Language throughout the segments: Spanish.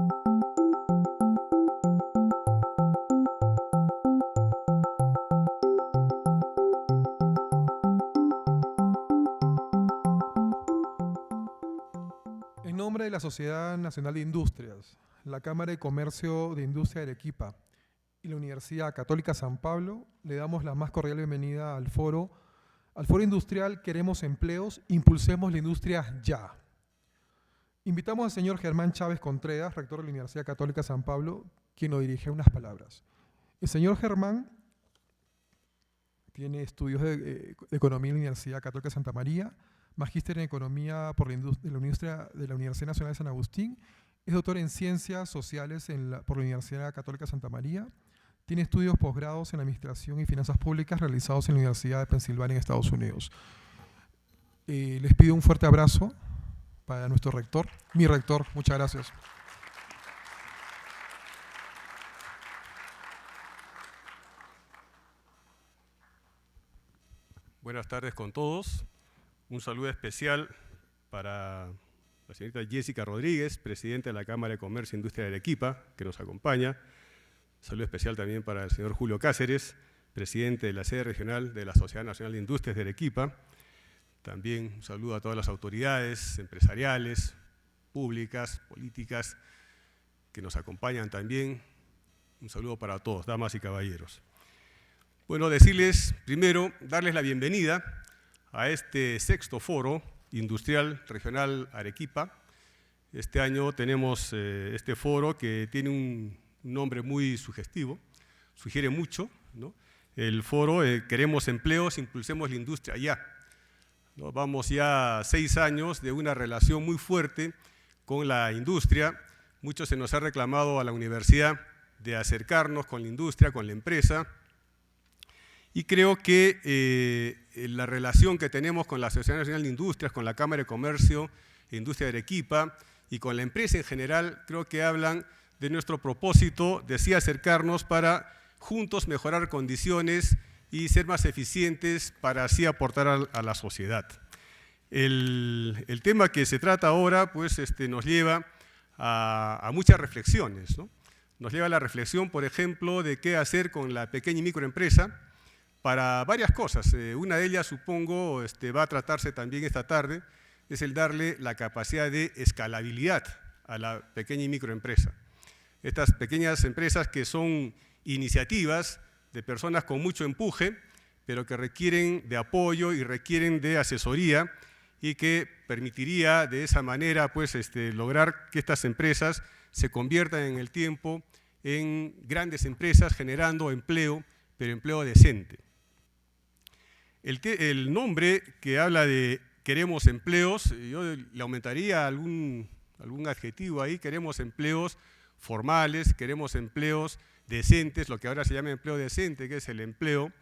En nombre de la Sociedad Nacional de Industrias, la Cámara de Comercio de Industria de Arequipa y la Universidad Católica San Pablo, le damos la más cordial bienvenida al foro industrial Queremos Empleos, Impulsemos la Industria Ya. Invitamos al señor Germán Chávez Contreras, rector de la Universidad Católica San Pablo, quien nos dirige unas palabras. El señor Germán tiene estudios de Economía en la Universidad Católica Santa María, magíster en Economía por de la Universidad Nacional de San Agustín, es doctor en Ciencias Sociales por la Universidad Católica Santa María, tiene estudios posgrados en Administración y Finanzas Públicas realizados en la Universidad de Pensilvania en Estados Unidos. Les pido un fuerte abrazo para nuestro rector, mi rector. Muchas gracias. Buenas tardes con todos. Un saludo especial para la señorita Jessica Rodríguez, presidenta de la Cámara de Comercio e Industria de Arequipa, que nos acompaña. Saludo especial también para el señor Julio Cáceres, presidente de la sede regional de la Sociedad Nacional de Industrias de Arequipa. También un saludo a todas las autoridades empresariales, públicas, políticas, que nos acompañan también. Un saludo para todos, damas y caballeros. Bueno, decirles primero, darles la bienvenida a este sexto foro industrial regional Arequipa. Este año tenemos este foro que tiene un nombre muy sugestivo, sugiere mucho, ¿no? El foro Queremos Empleos, Impulsemos la Industria Ya, ¿no? Vamos ya 6 años de una relación muy fuerte con la industria. Mucho se nos ha reclamado a la universidad de acercarnos con la industria, con la empresa. Y creo que la relación que tenemos con la Sociedad Nacional de Industrias, con la Cámara de Comercio e Industria de Arequipa y con la empresa en general, creo que hablan de nuestro propósito de sí acercarnos para juntos mejorar condiciones y ser más eficientes para así aportar a la sociedad. El tema que se trata ahora pues, nos lleva a muchas reflexiones, ¿no? Nos lleva a la reflexión, por ejemplo, de qué hacer con la pequeña y microempresa, para varias cosas. Una de ellas, supongo, va a tratarse también esta tarde, es el darle la capacidad de escalabilidad a la pequeña y microempresa. Estas pequeñas empresas que son iniciativas de personas con mucho empuje, pero que requieren de apoyo y requieren de asesoría y que permitiría de esa manera pues, lograr que estas empresas se conviertan en el tiempo en grandes empresas generando empleo, pero empleo decente. El nombre que habla de Queremos Empleos, yo le aumentaría algún adjetivo ahí. Queremos empleos formales, queremos empleos decentes, lo que ahora se llama empleo decente, que es el empleo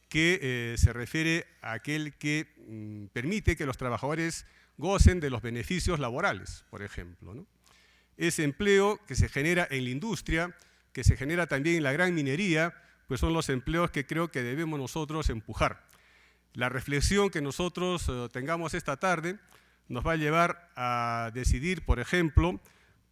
que se refiere a aquel que permite que los trabajadores gocen de los beneficios laborales, por ejemplo, ¿no? Ese empleo que se genera en la industria, que se genera también en la gran minería, pues son los empleos que creo que debemos nosotros empujar. La reflexión que nosotros tengamos esta tarde nos va a llevar a decidir, por ejemplo,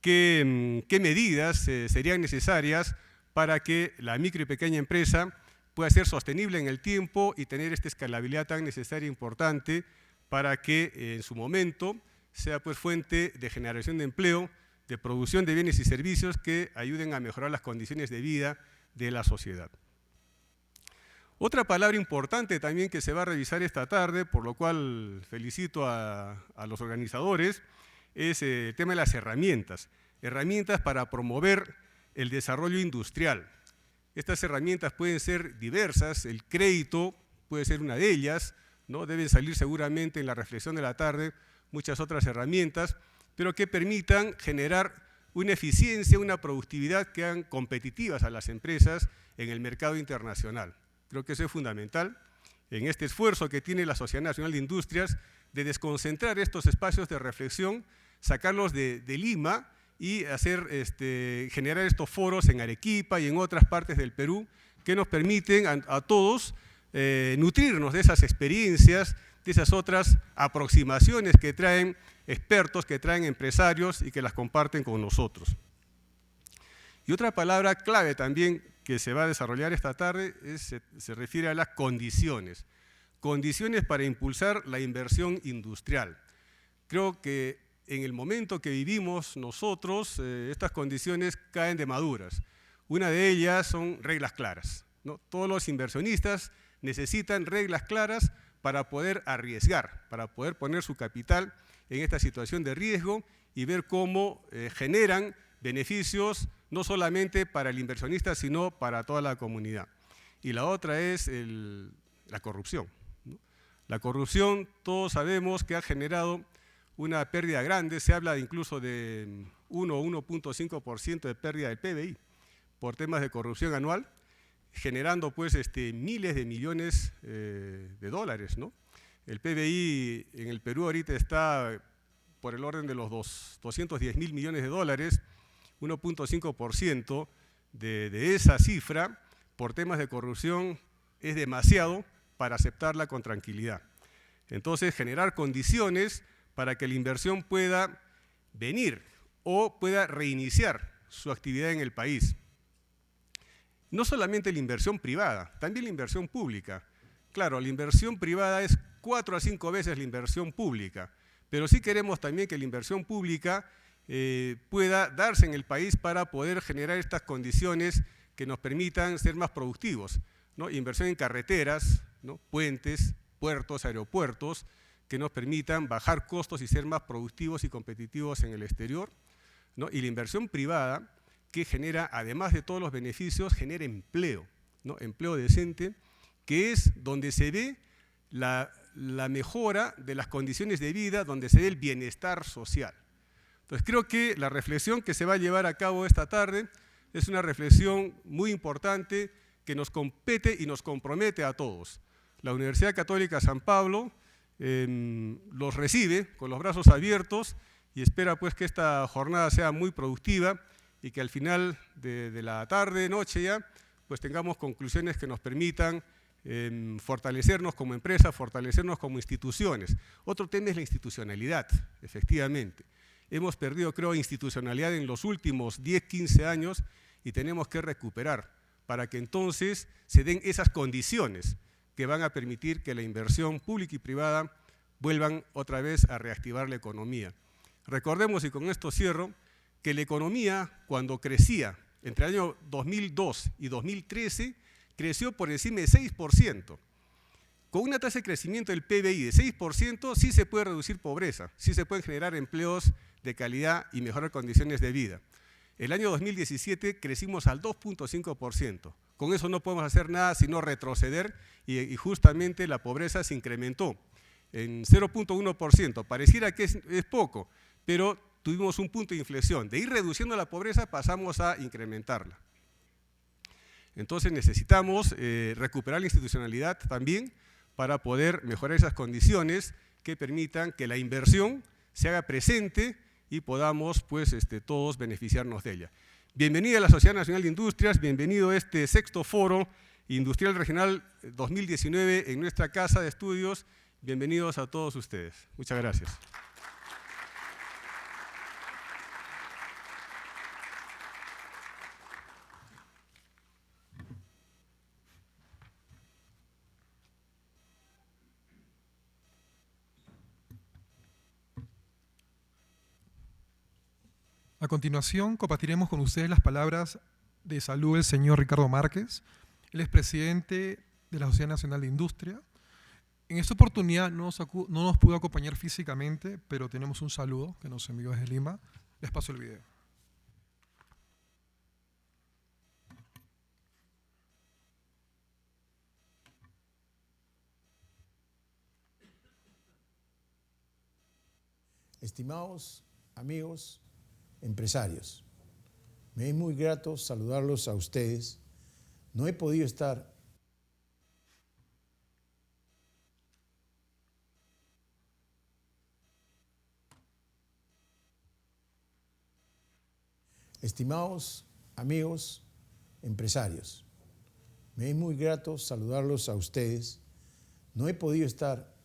qué medidas serían necesarias para que la micro y pequeña empresa pueda ser sostenible en el tiempo y tener esta escalabilidad tan necesaria e importante para que en su momento sea pues, fuente de generación de empleo, de producción de bienes y servicios que ayuden a mejorar las condiciones de vida de la sociedad. Otra palabra importante también que se va a revisar esta tarde, por lo cual felicito a los organizadores, es el tema de las herramientas. Herramientas para promover el desarrollo industrial. Estas herramientas pueden ser diversas, el crédito puede ser una de ellas, ¿no? Deben salir seguramente en la reflexión de la tarde muchas otras herramientas, pero que permitan generar una eficiencia, una productividad que hagan competitivas a las empresas en el mercado internacional. Creo que eso es fundamental en este esfuerzo que tiene la Sociedad Nacional de Industrias de desconcentrar estos espacios de reflexión, sacarlos de Lima y generar estos foros en Arequipa y en otras partes del Perú que nos permiten a todos nutrirnos de esas experiencias, de esas otras aproximaciones que traen expertos, que traen empresarios y que las comparten con nosotros. Y otra palabra clave también que se va a desarrollar esta tarde se refiere a las condiciones. Condiciones para impulsar la inversión industrial. Creo que en el momento que vivimos nosotros, estas condiciones caen de maduras. Una de ellas son reglas claras, ¿no? Todos los inversionistas necesitan reglas claras para poder arriesgar, para poder poner su capital en esta situación de riesgo y ver cómo generan beneficios no solamente para el inversionista, sino para toda la comunidad. Y la otra es la corrupción, ¿no? La corrupción, todos sabemos que ha generado una pérdida grande, se habla incluso de 1 o 1.5% de pérdida del PBI por temas de corrupción anual, generando pues miles de millones de dólares, ¿no? El PBI en el Perú ahorita está por el orden de los 210.000 millones de dólares, 1.5% de esa cifra por temas de corrupción es demasiado para aceptarla con tranquilidad. Entonces, generar condiciones para que la inversión pueda venir o pueda reiniciar su actividad en el país. No solamente la inversión privada, también la inversión pública. Claro, la inversión privada es 4 a 5 veces la inversión pública, pero sí queremos también que la inversión pública pueda darse en el país para poder generar estas condiciones que nos permitan ser más productivos, ¿no? Inversión en carreteras, ¿no? Puentes, puertos, aeropuertos, que nos permitan bajar costos y ser más productivos y competitivos en el exterior, ¿no? Y la inversión privada, que genera, además de todos los beneficios, genera empleo, ¿no? Empleo decente, que es donde se ve la mejora de las condiciones de vida, donde se ve el bienestar social. Entonces creo que la reflexión que se va a llevar a cabo esta tarde es una reflexión muy importante que nos compete y nos compromete a todos. La Universidad Católica San Pablo los recibe con los brazos abiertos y espera pues que esta jornada sea muy productiva y que al final de la tarde, noche ya, pues tengamos conclusiones que nos permitan fortalecernos como empresa, fortalecernos como instituciones. Otro tema es la institucionalidad, efectivamente. Hemos perdido, creo, institucionalidad en los últimos 10, 15 años y tenemos que recuperar para que entonces se den esas condiciones que van a permitir que la inversión pública y privada vuelvan otra vez a reactivar la economía. Recordemos, y con esto cierro, que la economía cuando crecía entre el año 2002 y 2013 creció por encima de 6%. Con una tasa de crecimiento del PBI de 6% sí se puede reducir pobreza, sí se pueden generar empleos de calidad y mejorar condiciones de vida. El año 2017 crecimos al 2.5%. Con eso no podemos hacer nada sino retroceder y justamente la pobreza se incrementó en 0.1%. Pareciera que es poco, pero tuvimos un punto de inflexión. De ir reduciendo la pobreza pasamos a incrementarla. Entonces necesitamos recuperar la institucionalidad también para poder mejorar esas condiciones que permitan que la inversión se haga presente y podamos pues, todos beneficiarnos de ella. Bienvenida a la Sociedad Nacional de Industrias, bienvenido a este 6º Foro Industrial Regional 2019 en nuestra casa de estudios. Bienvenidos a todos ustedes. Muchas gracias. A continuación, compartiremos con ustedes las palabras de salud del señor Ricardo Márquez. Él es presidente de la Sociedad Nacional de Industria. En esta oportunidad no nos pudo acompañar físicamente, pero tenemos un saludo que nos envió desde Lima. Les paso el video. Estimados amigos empresarios, me es muy grato saludarlos a ustedes. No he podido estar Estimados amigos empresarios, me es muy grato saludarlos a ustedes. No he podido estar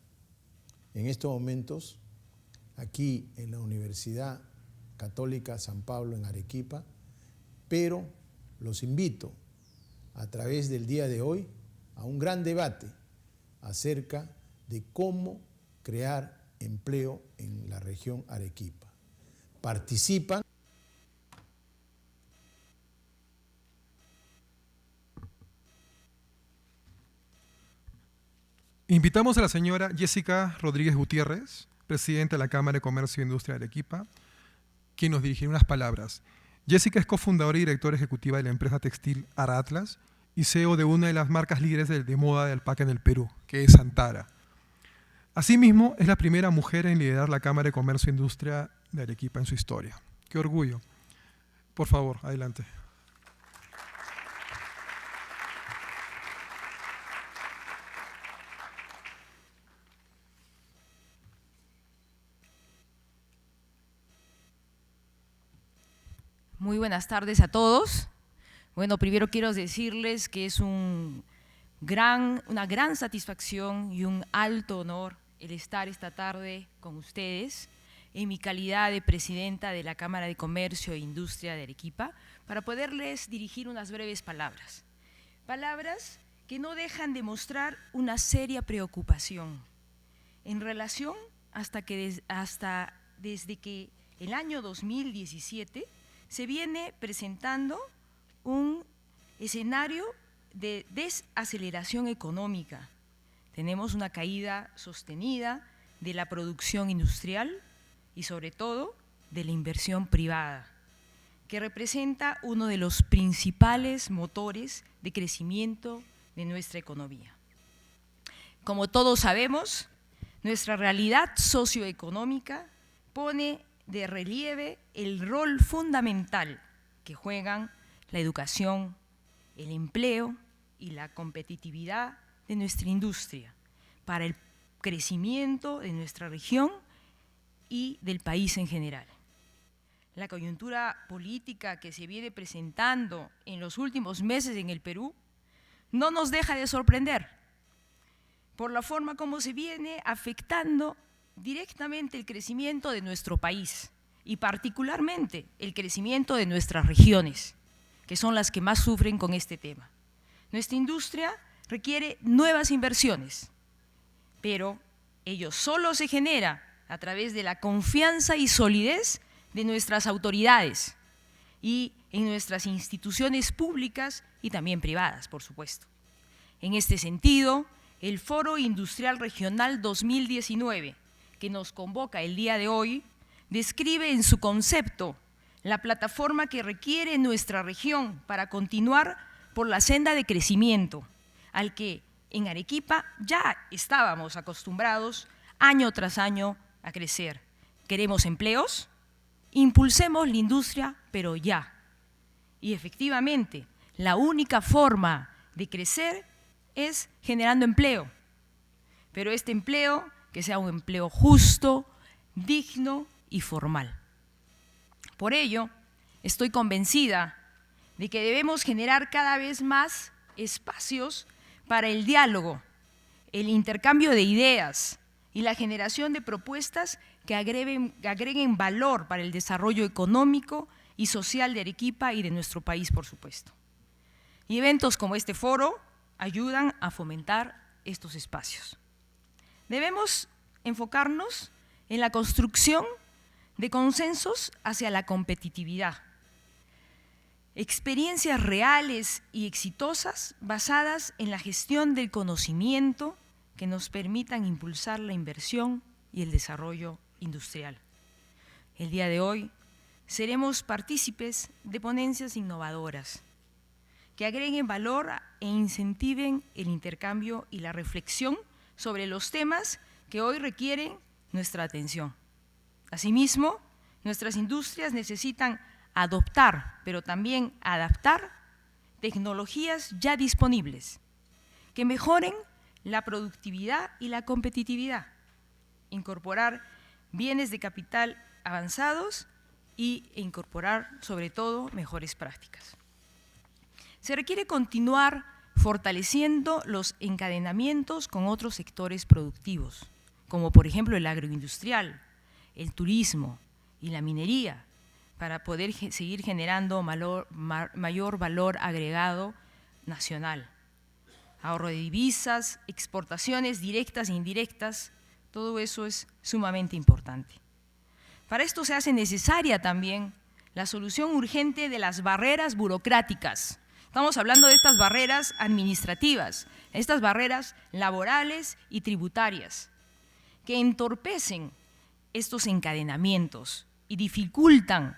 en estos momentos aquí en la Universidad Católica San Pablo en Arequipa, pero los invito a través del día de hoy a un gran debate acerca de cómo crear empleo en la región Arequipa. Participan. Invitamos a la señora Jessica Rodríguez Gutiérrez, presidenta de la Cámara de Comercio e Industria de Arequipa, quien nos dirigirá unas palabras. Jessica es cofundadora y directora ejecutiva de la empresa textil Ara Atlas y CEO de una de las marcas líderes de moda de alpaca en el Perú, que es Antara. Asimismo, es la primera mujer en liderar la Cámara de Comercio e Industria de Arequipa en su historia. ¡Qué orgullo! Por favor, adelante. Muy buenas tardes a todos. Bueno, primero quiero decirles que es una gran satisfacción y un alto honor el estar esta tarde con ustedes en mi calidad de presidenta de la Cámara de Comercio e Industria de Arequipa para poderles dirigir unas breves palabras. Palabras que no dejan de mostrar una seria preocupación en relación desde que el año 2017 se viene presentando un escenario de desaceleración económica. Tenemos una caída sostenida de la producción industrial y sobre todo de la inversión privada, que representa uno de los principales motores de crecimiento de nuestra economía. Como todos sabemos, nuestra realidad socioeconómica pone de relieve el rol fundamental que juegan la educación, el empleo y la competitividad de nuestra industria para el crecimiento de nuestra región y del país en general. La coyuntura política que se viene presentando en los últimos meses en el Perú no nos deja de sorprender por la forma como se viene afectando directamente el crecimiento de nuestro país y particularmente el crecimiento de nuestras regiones, que son las que más sufren con este tema. Nuestra industria requiere nuevas inversiones, pero ello solo se genera a través de la confianza y solidez de nuestras autoridades y en nuestras instituciones públicas y también privadas, por supuesto. En este sentido, el Foro Industrial Regional 2019, que nos convoca el día de hoy, describe en su concepto la plataforma que requiere nuestra región para continuar por la senda de crecimiento, al que en Arequipa ya estábamos acostumbrados año tras año a crecer. ¿Queremos empleos? Impulsemos la industria, pero ya. Y efectivamente, la única forma de crecer es generando empleo, pero este empleo que sea un empleo justo, digno y formal. Por ello, estoy convencida de que debemos generar cada vez más espacios para el diálogo, el intercambio de ideas y la generación de propuestas que agreguen valor para el desarrollo económico y social de Arequipa y de nuestro país, por supuesto. Y eventos como este foro ayudan a fomentar estos espacios. Debemos enfocarnos en la construcción de consensos hacia la competitividad, experiencias reales y exitosas basadas en la gestión del conocimiento que nos permitan impulsar la inversión y el desarrollo industrial. El día de hoy seremos partícipes de ponencias innovadoras que agreguen valor e incentiven el intercambio y la reflexión sobre los temas que hoy requieren nuestra atención. Asimismo, nuestras industrias necesitan adoptar, pero también adaptar tecnologías ya disponibles que mejoren la productividad y la competitividad, incorporar bienes de capital avanzados e incorporar, sobre todo, mejores prácticas. Se requiere continuar fortaleciendo los encadenamientos con otros sectores productivos, como por ejemplo el agroindustrial, el turismo y la minería, para poder seguir generando mayor valor agregado nacional. Ahorro de divisas, exportaciones directas e indirectas, todo eso es sumamente importante. Para esto se hace necesaria también la solución urgente de las barreras burocráticas. Estamos hablando de estas barreras administrativas, estas barreras laborales y tributarias, que entorpecen estos encadenamientos y dificultan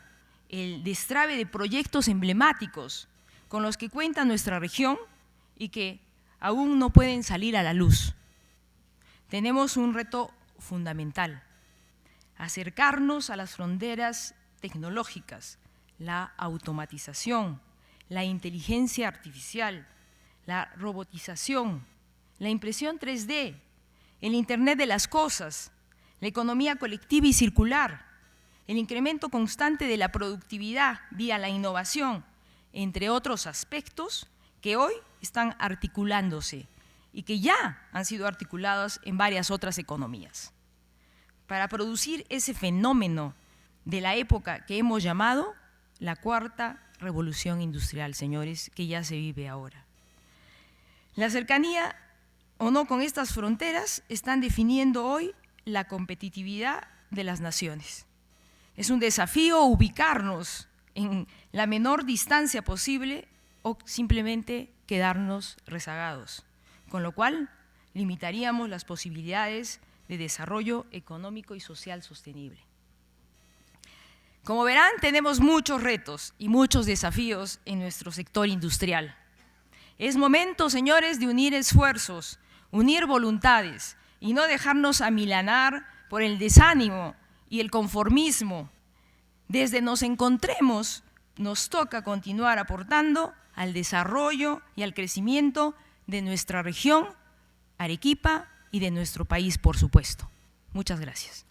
el destrabe de proyectos emblemáticos con los que cuenta nuestra región y que aún no pueden salir a la luz. Tenemos un reto fundamental: acercarnos a las fronteras tecnológicas, la automatización, la inteligencia artificial, la robotización, la impresión 3D, el Internet de las cosas, la economía colectiva y circular, el incremento constante de la productividad vía la innovación, entre otros aspectos que hoy están articulándose y que ya han sido articulados en varias otras economías. Para producir ese fenómeno de la época que hemos llamado la cuarta revolución industrial, señores, que ya se vive ahora. La cercanía o no con estas fronteras están definiendo hoy la competitividad de las naciones. Es un desafío ubicarnos en la menor distancia posible o simplemente quedarnos rezagados, con lo cual limitaríamos las posibilidades de desarrollo económico y social sostenible. Como verán, tenemos muchos retos y muchos desafíos en nuestro sector industrial. Es momento, señores, de unir esfuerzos, unir voluntades y no dejarnos amilanar por el desánimo y el conformismo. Desde nos encontremos, nos toca continuar aportando al desarrollo y al crecimiento de nuestra región, Arequipa, y de nuestro país, por supuesto. Muchas gracias.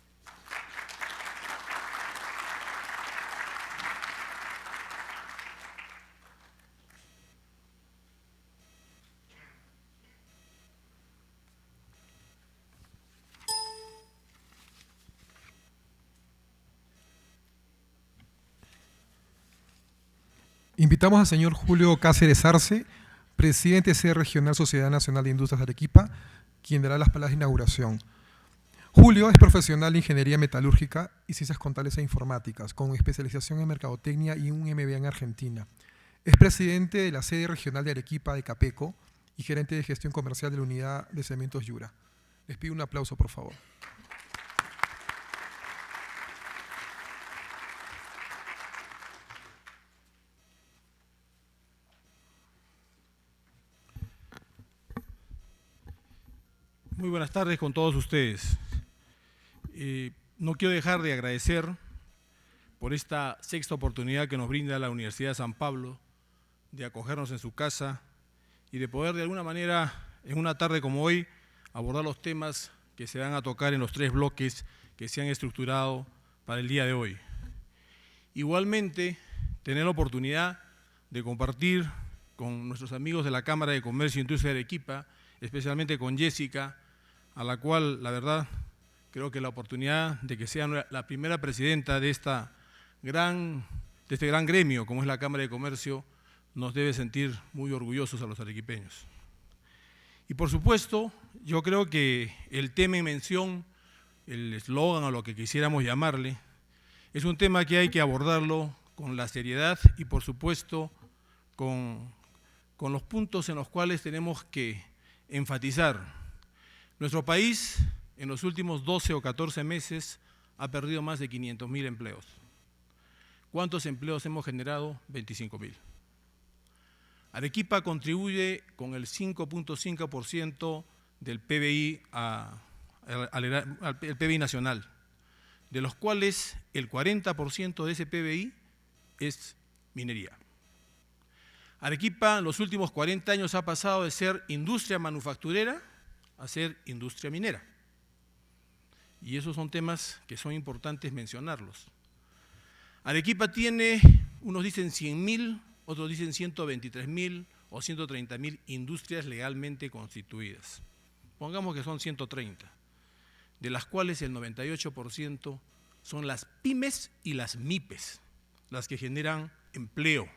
Invitamos al señor Julio Cáceres Arce, presidente de sede regional Sociedad Nacional de Industrias de Arequipa, quien dará las palabras de inauguración. Julio es profesional de Ingeniería Metalúrgica y Ciencias Contables e Informáticas, con especialización en Mercadotecnia y un MBA en Argentina. Es presidente de la sede regional de Arequipa de Capeco y gerente de gestión comercial de la unidad de cementos Yura. Les pido un aplauso, por favor. Muy buenas tardes con todos ustedes. No quiero dejar de agradecer por esta sexta oportunidad que nos brinda la Universidad de San Pablo de acogernos en su casa y de poder de alguna manera, en una tarde como hoy, abordar los temas que se van a tocar en los 3 bloques que se han estructurado para el día de hoy. Igualmente, tener la oportunidad de compartir con nuestros amigos de la Cámara de Comercio e Industria de Arequipa, especialmente con Jessica, a la cual, la verdad, creo que la oportunidad de que sea la primera presidenta de este gran gremio, como es la Cámara de Comercio, nos debe sentir muy orgullosos a los arequipeños. Y por supuesto, yo creo que el tema en mención, el eslogan a lo que quisiéramos llamarle, es un tema que hay que abordarlo con la seriedad y por supuesto con los puntos en los cuales tenemos que enfatizar. Nuestro país en los últimos 12 o 14 meses ha perdido más de 500.000 empleos. ¿Cuántos empleos hemos generado? 25.000. Arequipa contribuye con el 5.5% del PBI al PBI nacional, de los cuales el 40% de ese PBI es minería. Arequipa en los últimos 40 años ha pasado de ser industria manufacturera a ser industria minera. Y esos son temas que son importantes mencionarlos. Arequipa tiene, unos dicen 100.000, otros dicen 123.000 o 130.000 industrias legalmente constituidas. Pongamos que son 130, de las cuales el 98% son las pymes y las MIPES, las que generan empleo.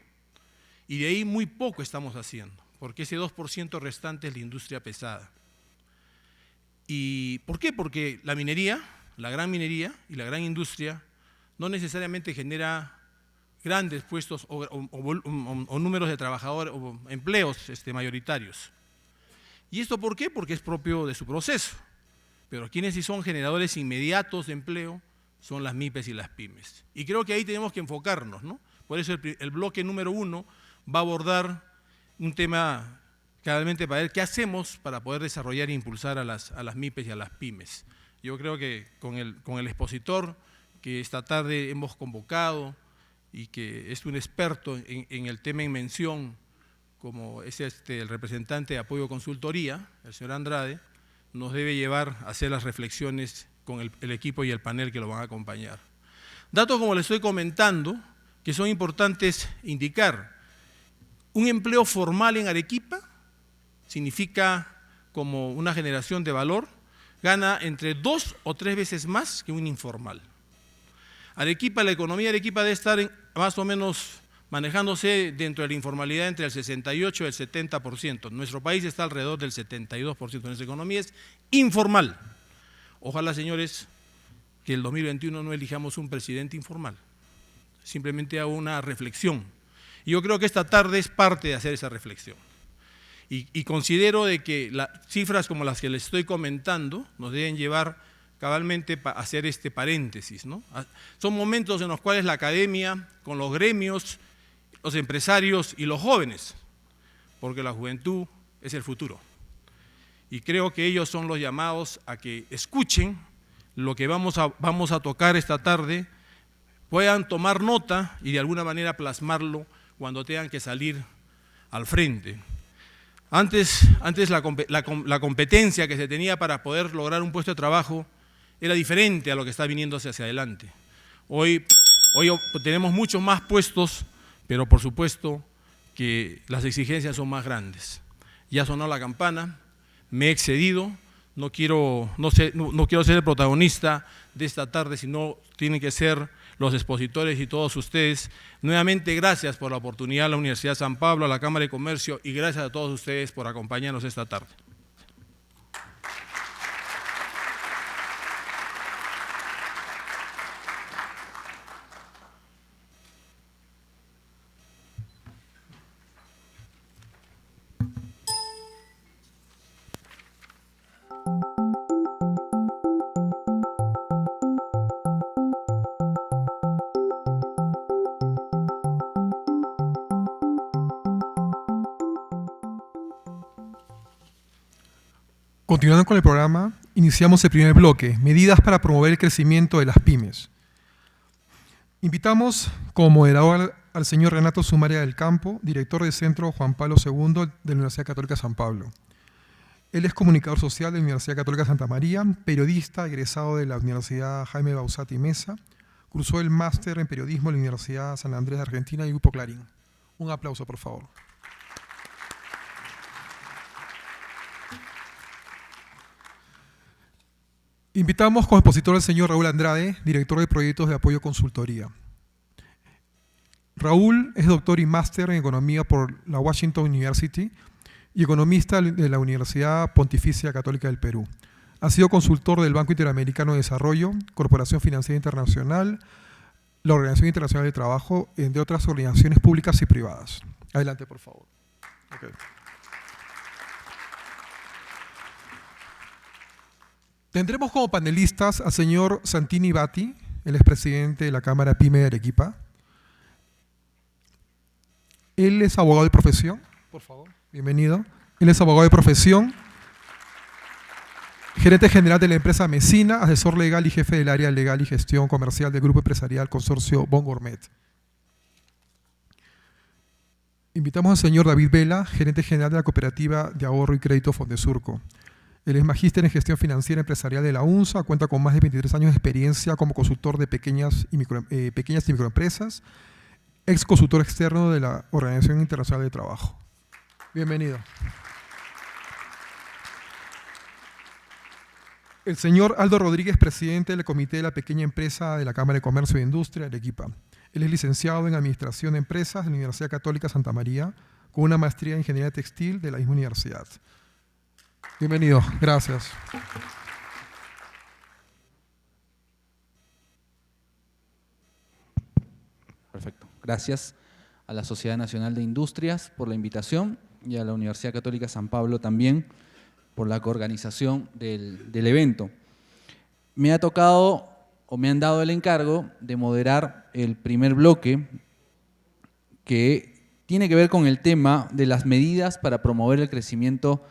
Y de ahí muy poco estamos haciendo, porque ese 2% restante es la industria pesada. ¿Y por qué? Porque la minería, la gran minería y la gran industria no necesariamente genera grandes puestos o números de trabajadores o empleos mayoritarios. ¿Y esto por qué? Porque es propio de su proceso. Pero quienes sí son generadores inmediatos de empleo son las MIPES y las pymes. Y creo que ahí tenemos que enfocarnos, ¿no? Por eso el bloque número 1 va a abordar un tema claramente para ver qué hacemos para poder desarrollar e impulsar a las MIPES y a las pymes. Yo creo que con el expositor que esta tarde hemos convocado y que es un experto en el tema en mención, como es el representante de Apoyo Consultoría, el señor Andrade, nos debe llevar a hacer las reflexiones con el equipo y el panel que lo van a acompañar. Datos como les estoy comentando, que son importantes indicar. Un empleo formal en Arequipa significa como una generación de valor, gana entre 2 o 3 veces más que un informal. Arequipa, la economía de Arequipa debe estar más o menos manejándose dentro de la informalidad entre el 68 y el 70%. Nuestro país está alrededor del 72%. Nuestra economía es informal. Ojalá, señores, que el 2021 no elijamos un presidente informal. Simplemente hago una reflexión. Y yo creo que esta tarde es parte de hacer esa reflexión. Y considero de que las cifras como las que les estoy comentando nos deben llevar cabalmente a hacer este paréntesis, ¿no? Son momentos en los cuales la academia, con los gremios, los empresarios y los jóvenes, porque la juventud es el futuro. Y creo que ellos son los llamados a que escuchen lo que vamos a tocar esta tarde, puedan tomar nota y de alguna manera plasmarlo cuando tengan que salir al frente. Antes la competencia que se tenía para poder lograr un puesto de trabajo era diferente a lo que está viniéndose hacia adelante. Hoy tenemos muchos más puestos, pero por supuesto que las exigencias son más grandes. Ya sonó la campana, me he excedido, no quiero ser el protagonista de esta tarde, sino tienen que ser los expositores y todos ustedes. Nuevamente, gracias por la oportunidad a la Universidad de San Pablo, a la Cámara de Comercio y gracias a todos ustedes por acompañarnos esta tarde. Continuando con el programa, iniciamos el primer bloque, medidas para promover el crecimiento de las pymes. Invitamos como moderador al señor Renato Sumaria del Campo, director del Centro Juan Pablo II de la Universidad Católica San Pablo. Él es comunicador social de la Universidad Católica Santa María, periodista egresado de la Universidad Jaime Bausati Mesa, cursó el máster en periodismo en la Universidad San Andrés de Argentina y Grupo Clarín. Un aplauso, por favor. Invitamos como expositor al señor Raúl Andrade, director de proyectos de Apoyo Consultoría. Raúl es doctor y máster en economía por la Washington University y economista de la Universidad Pontificia Católica del Perú. Ha sido consultor del Banco Interamericano de Desarrollo, Corporación Financiera Internacional, la Organización Internacional del Trabajo, entre otras organizaciones públicas y privadas. Adelante, por favor. Okay. Tendremos como panelistas al señor Santini Batti, el expresidente de la Cámara PYME de Arequipa. Él es abogado de profesión. Por favor, bienvenido. Él es abogado de profesión, gerente general de la empresa Mesina, asesor legal y jefe del área legal y gestión comercial del Grupo Empresarial Consorcio Bon Gourmet. Invitamos al señor David Vela, gerente general de la Cooperativa de Ahorro y Crédito Fondesurco. Él es magíster en gestión financiera empresarial de la UNSA, cuenta con más de 23 años de experiencia como consultor de pequeñas y microempresas, ex consultor externo de la Organización Internacional de Trabajo. Bienvenido. El señor Aldo Rodríguez, presidente del Comité de la Pequeña Empresa de la Cámara de Comercio e Industria de Arequipa. Él es licenciado en Administración de Empresas de la Universidad Católica Santa María, con una maestría en Ingeniería Textil de la misma universidad. Bienvenido, gracias. Perfecto. Gracias a la Sociedad Nacional de Industrias por la invitación y a la Universidad Católica San Pablo también por la coorganización del evento. Me ha tocado o me han dado el encargo de moderar el primer bloque que tiene que ver con el tema de las medidas para promover el crecimiento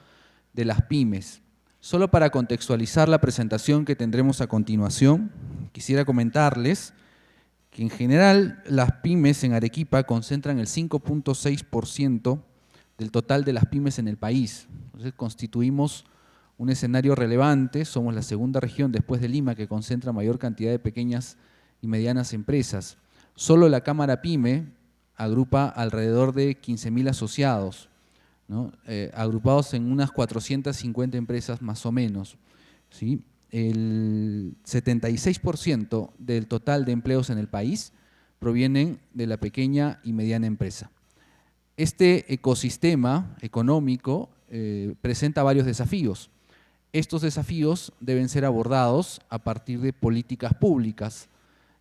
de las pymes. Solo para contextualizar la presentación que tendremos a continuación, quisiera comentarles que en general las pymes en Arequipa concentran el 5.6% del total de las pymes en el país. Entonces constituimos un escenario relevante, somos la segunda región después de Lima que concentra mayor cantidad de pequeñas y medianas empresas. Solo la Cámara Pyme agrupa alrededor de 15.000 asociados, ¿no? Agrupados en unas 450 empresas más o menos, ¿sí? El 76% del total de empleos en el país provienen de la pequeña y mediana empresa. Este ecosistema económico presenta varios desafíos. Estos desafíos deben ser abordados a partir de políticas públicas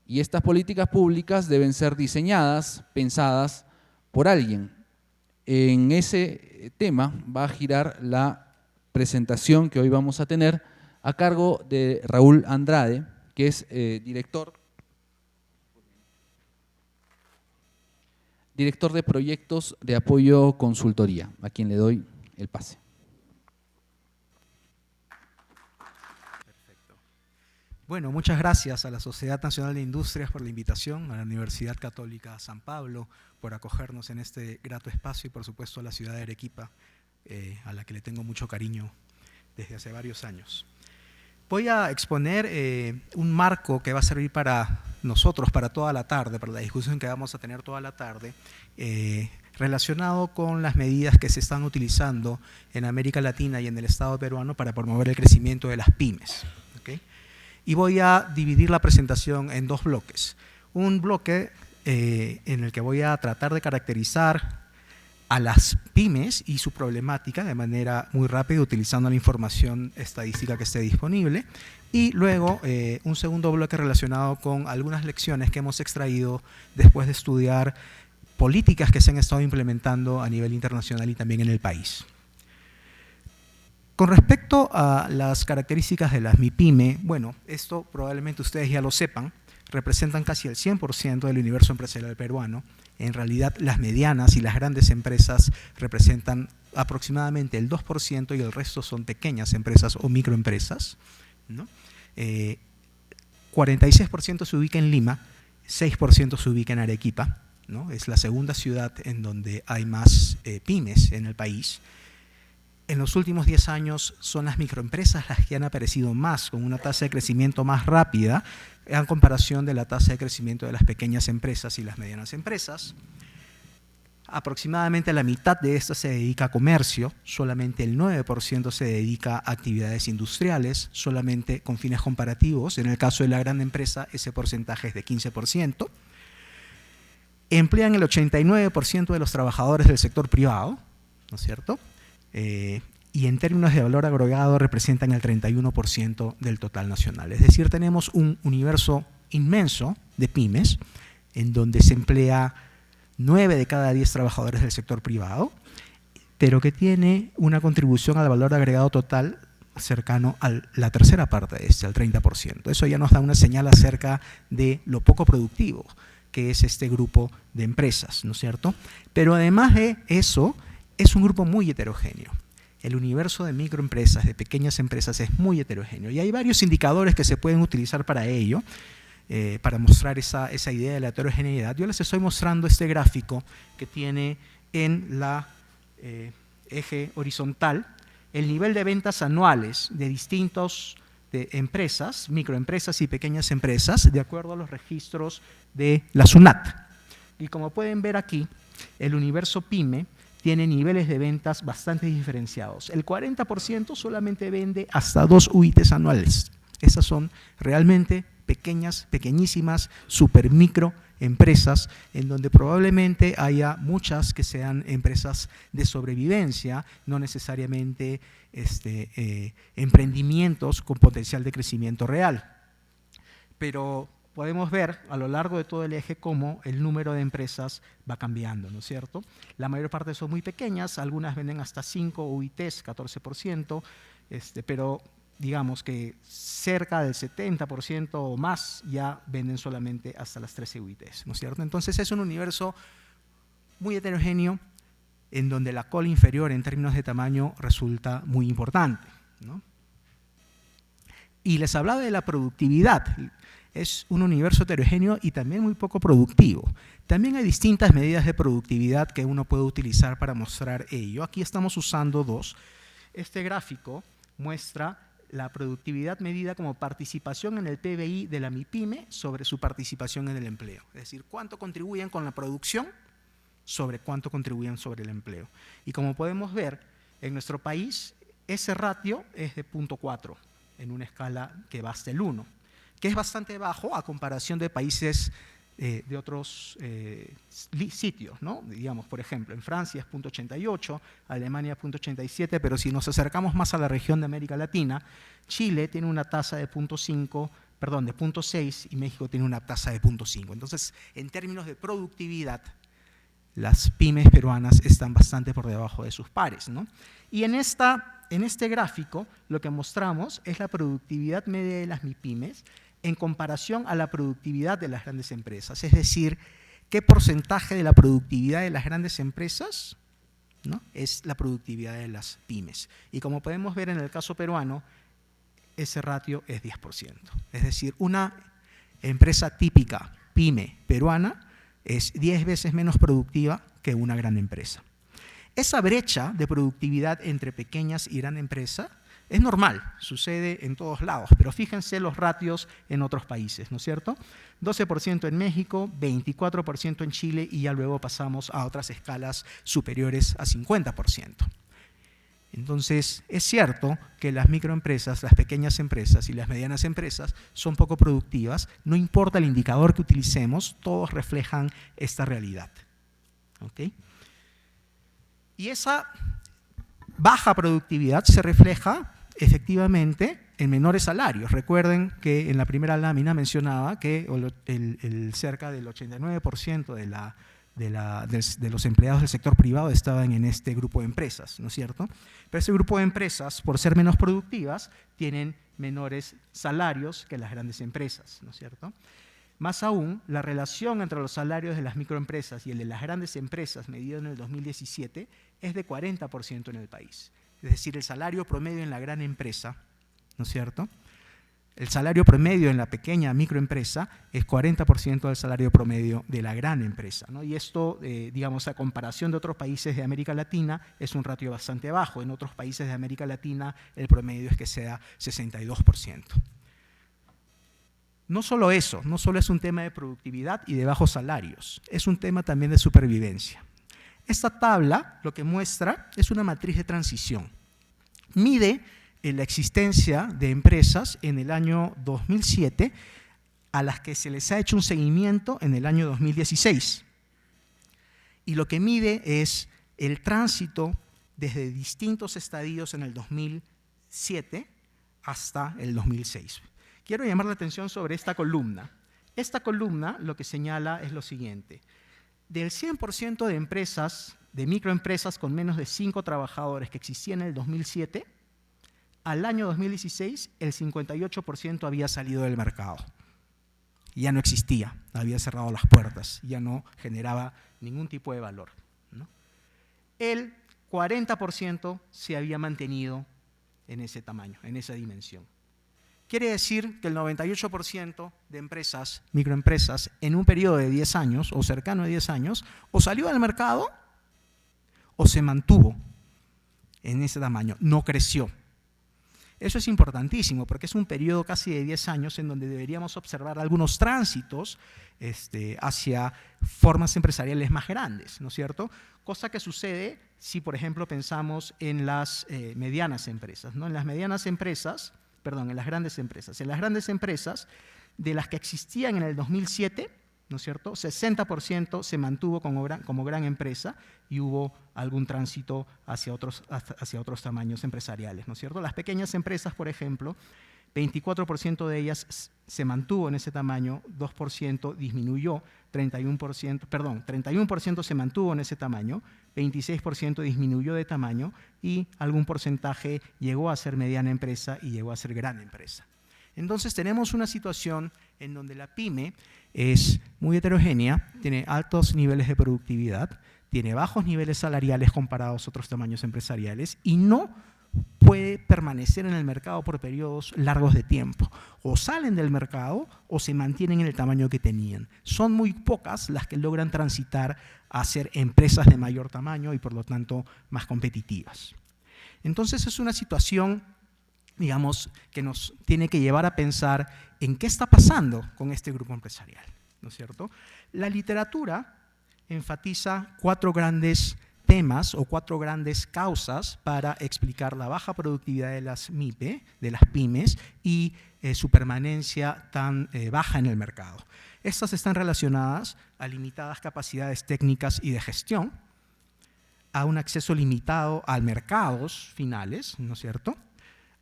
y estas políticas públicas deben ser diseñadas, pensadas por alguien. En ese tema va a girar la presentación que hoy vamos a tener a cargo de Raúl Andrade, que es director de proyectos de apoyo consultoría, a quien le doy el pase. Bueno, muchas gracias a la Sociedad Nacional de Industrias por la invitación, a la Universidad Católica San Pablo por acogernos en este grato espacio y por supuesto a la ciudad de Arequipa, a la que le tengo mucho cariño desde hace varios años. Voy a exponer un marco que va a servir para nosotros, para toda la tarde, para la discusión que vamos a tener toda la tarde, relacionado con las medidas que se están utilizando en América Latina y en el Estado peruano para promover el crecimiento de las pymes. ¿Okay? Y voy a dividir la presentación en dos bloques. Un bloque en el que voy a tratar de caracterizar a las pymes y su problemática de manera muy rápida, utilizando la información estadística que esté disponible. Y luego un segundo bloque relacionado con algunas lecciones que hemos extraído después de estudiar políticas que se han estado implementando a nivel internacional y también en el país. Con respecto a las características de las MIPYME, bueno, esto probablemente ustedes ya lo sepan, representan casi el 100% del universo empresarial peruano. En realidad, las medianas y las grandes empresas representan aproximadamente el 2% y el resto son pequeñas empresas o microempresas, ¿no? 46% se ubica en Lima, 6% se ubica en Arequipa, ¿no? Es la segunda ciudad en donde hay más pymes en el país. En los últimos 10 años son las microempresas las que han aparecido más, con una tasa de crecimiento más rápida en comparación de la tasa de crecimiento de las pequeñas empresas y las medianas empresas. Aproximadamente la mitad de estas se dedica a comercio, solamente el 9% se dedica a actividades industriales, solamente con fines comparativos. En el caso de la gran empresa, ese porcentaje es de 15%. Emplean el 89% de los trabajadores del sector privado, ¿no es cierto? Y en términos de valor agregado representan el 31% del total nacional. Es decir, tenemos un universo inmenso de pymes en donde se emplea 9 de cada 10 trabajadores del sector privado, pero que tiene una contribución al valor agregado total cercano a la tercera parte de este, al 30%. Eso ya nos da una señal acerca de lo poco productivo que es este grupo de empresas, ¿no es cierto? Pero además de eso, es un grupo muy heterogéneo. El universo de microempresas, de pequeñas empresas, es muy heterogéneo. Y hay varios indicadores que se pueden utilizar para ello, para mostrar esa idea de la heterogeneidad. Yo les estoy mostrando este gráfico que tiene en la eje horizontal el nivel de ventas anuales de distintos de empresas, microempresas y pequeñas empresas, de acuerdo a los registros de la SUNAT. Y como pueden ver aquí, el universo PYME tiene niveles de ventas bastante diferenciados. El 40% solamente vende hasta 2 UITs anuales. Esas son realmente pequeñísimas, super micro empresas, en donde probablemente haya muchas que sean empresas de sobrevivencia, no necesariamente emprendimientos con potencial de crecimiento real. Pero podemos ver a lo largo de todo el eje cómo el número de empresas va cambiando, ¿no es cierto? La mayor parte son muy pequeñas, algunas venden hasta 5 UITs, 14%, pero digamos que cerca del 70% o más ya venden solamente hasta las 13 UITs, ¿no es cierto? Entonces es un universo muy heterogéneo en donde la cola inferior en términos de tamaño resulta muy importante, ¿no? Y les hablaba de la productividad. Es un universo heterogéneo y también muy poco productivo. También hay distintas medidas de productividad que uno puede utilizar para mostrar ello. Aquí estamos usando dos. Este gráfico muestra la productividad medida como participación en el PBI de la MIPYME sobre su participación en el empleo. Es decir, cuánto contribuyen con la producción sobre cuánto contribuyen sobre el empleo. Y como podemos ver, en nuestro país ese ratio es de 0.4 en una escala que va hasta el 1, que es bastante bajo a comparación de países de otros sitios, ¿no? Digamos, por ejemplo, en Francia es 0.88, Alemania 0.87, pero si nos acercamos más a la región de América Latina, Chile tiene una tasa de 0.6 y México tiene una tasa de 0.5. Entonces, en términos de productividad, las pymes peruanas están bastante por debajo de sus pares, ¿no? Y en este gráfico lo que mostramos es la productividad media de las MIPYMES en comparación a la productividad de las grandes empresas, es decir, qué porcentaje de la productividad de las grandes empresas, ¿no?, es la productividad de las pymes. Y como podemos ver en el caso peruano, ese ratio es 10%. Es decir, una empresa típica pyme peruana es 10 veces menos productiva que una gran empresa. Esa brecha de productividad entre pequeñas y gran empresa es normal, sucede en todos lados, pero fíjense los ratios en otros países, ¿no es cierto? 12% en México, 24% en Chile y ya luego pasamos a otras escalas superiores a 50%. Entonces, es cierto que las microempresas, las pequeñas empresas y las medianas empresas son poco productivas, no importa el indicador que utilicemos, todos reflejan esta realidad. ¿Okay? Y esa baja productividad se refleja efectivamente en menores salarios. Recuerden que en la primera lámina mencionaba que cerca del 89% de los empleados del sector privado estaban en este grupo de empresas, ¿no es cierto? Pero ese grupo de empresas, por ser menos productivas, tienen menores salarios que las grandes empresas, ¿no es cierto? Más aún, la relación entre los salarios de las microempresas y el de las grandes empresas medido en el 2017 es de 40% en el país. Es decir, el salario promedio en la gran empresa, ¿no es cierto?, el salario promedio en la pequeña microempresa es 40% del salario promedio de la gran empresa, ¿no? Y esto, digamos, a comparación de otros países de América Latina, es un ratio bastante bajo. En otros países de América Latina el promedio es que sea 62%. No solo eso, no solo es un tema de productividad y de bajos salarios, es un tema también de supervivencia. Esta tabla lo que muestra es una matriz de transición. Mide la existencia de empresas en el año 2007 a las que se les ha hecho un seguimiento en el año 2016. Y lo que mide es el tránsito desde distintos estadios en el 2007 hasta el 2006. Quiero llamar la atención sobre esta columna. Esta columna lo que señala es lo siguiente. Del 100% de empresas, de microempresas con menos de 5 trabajadores que existían en el 2007, al año 2016 el 58% había salido del mercado. Ya no existía, había cerrado las puertas, ya no generaba ningún tipo de valor, ¿no? El 40% se había mantenido en ese tamaño, en esa dimensión. Quiere decir que el 98% de empresas, microempresas, en un periodo de 10 años o cercano a 10 años, o salió del mercado o se mantuvo en ese tamaño, no creció. Eso es importantísimo porque es un periodo casi de 10 años en donde deberíamos observar algunos tránsitos hacia formas empresariales más grandes, ¿no es cierto? Cosa que sucede si, por ejemplo, pensamos en las medianas empresas, ¿no? En las grandes empresas, de las que existían en el 2007, ¿no es cierto?, 60% se mantuvo como gran empresa y hubo algún tránsito hacia otros tamaños empresariales, ¿no es cierto? Las pequeñas empresas, por ejemplo, 24% de ellas se mantuvo en ese tamaño, 2% disminuyó, 31% se mantuvo en ese tamaño, 26% disminuyó de tamaño y algún porcentaje llegó a ser mediana empresa y llegó a ser gran empresa. Entonces tenemos una situación en donde la pyme es muy heterogénea, tiene altos niveles de productividad, tiene bajos niveles salariales comparados a otros tamaños empresariales y no puede permanecer en el mercado por periodos largos de tiempo. O salen del mercado o se mantienen en el tamaño que tenían. Son muy pocas las que logran transitar a ser empresas de mayor tamaño y por lo tanto más competitivas. Entonces es una situación, digamos, que nos tiene que llevar a pensar en qué está pasando con este grupo empresarial, ¿no es cierto? La literatura enfatiza 4 grandes temas o 4 grandes causas para explicar la baja productividad de las MIPE, de las pymes, y su permanencia tan baja en el mercado. Estas están relacionadas a limitadas capacidades técnicas y de gestión, a un acceso limitado a mercados finales, ¿no es cierto?,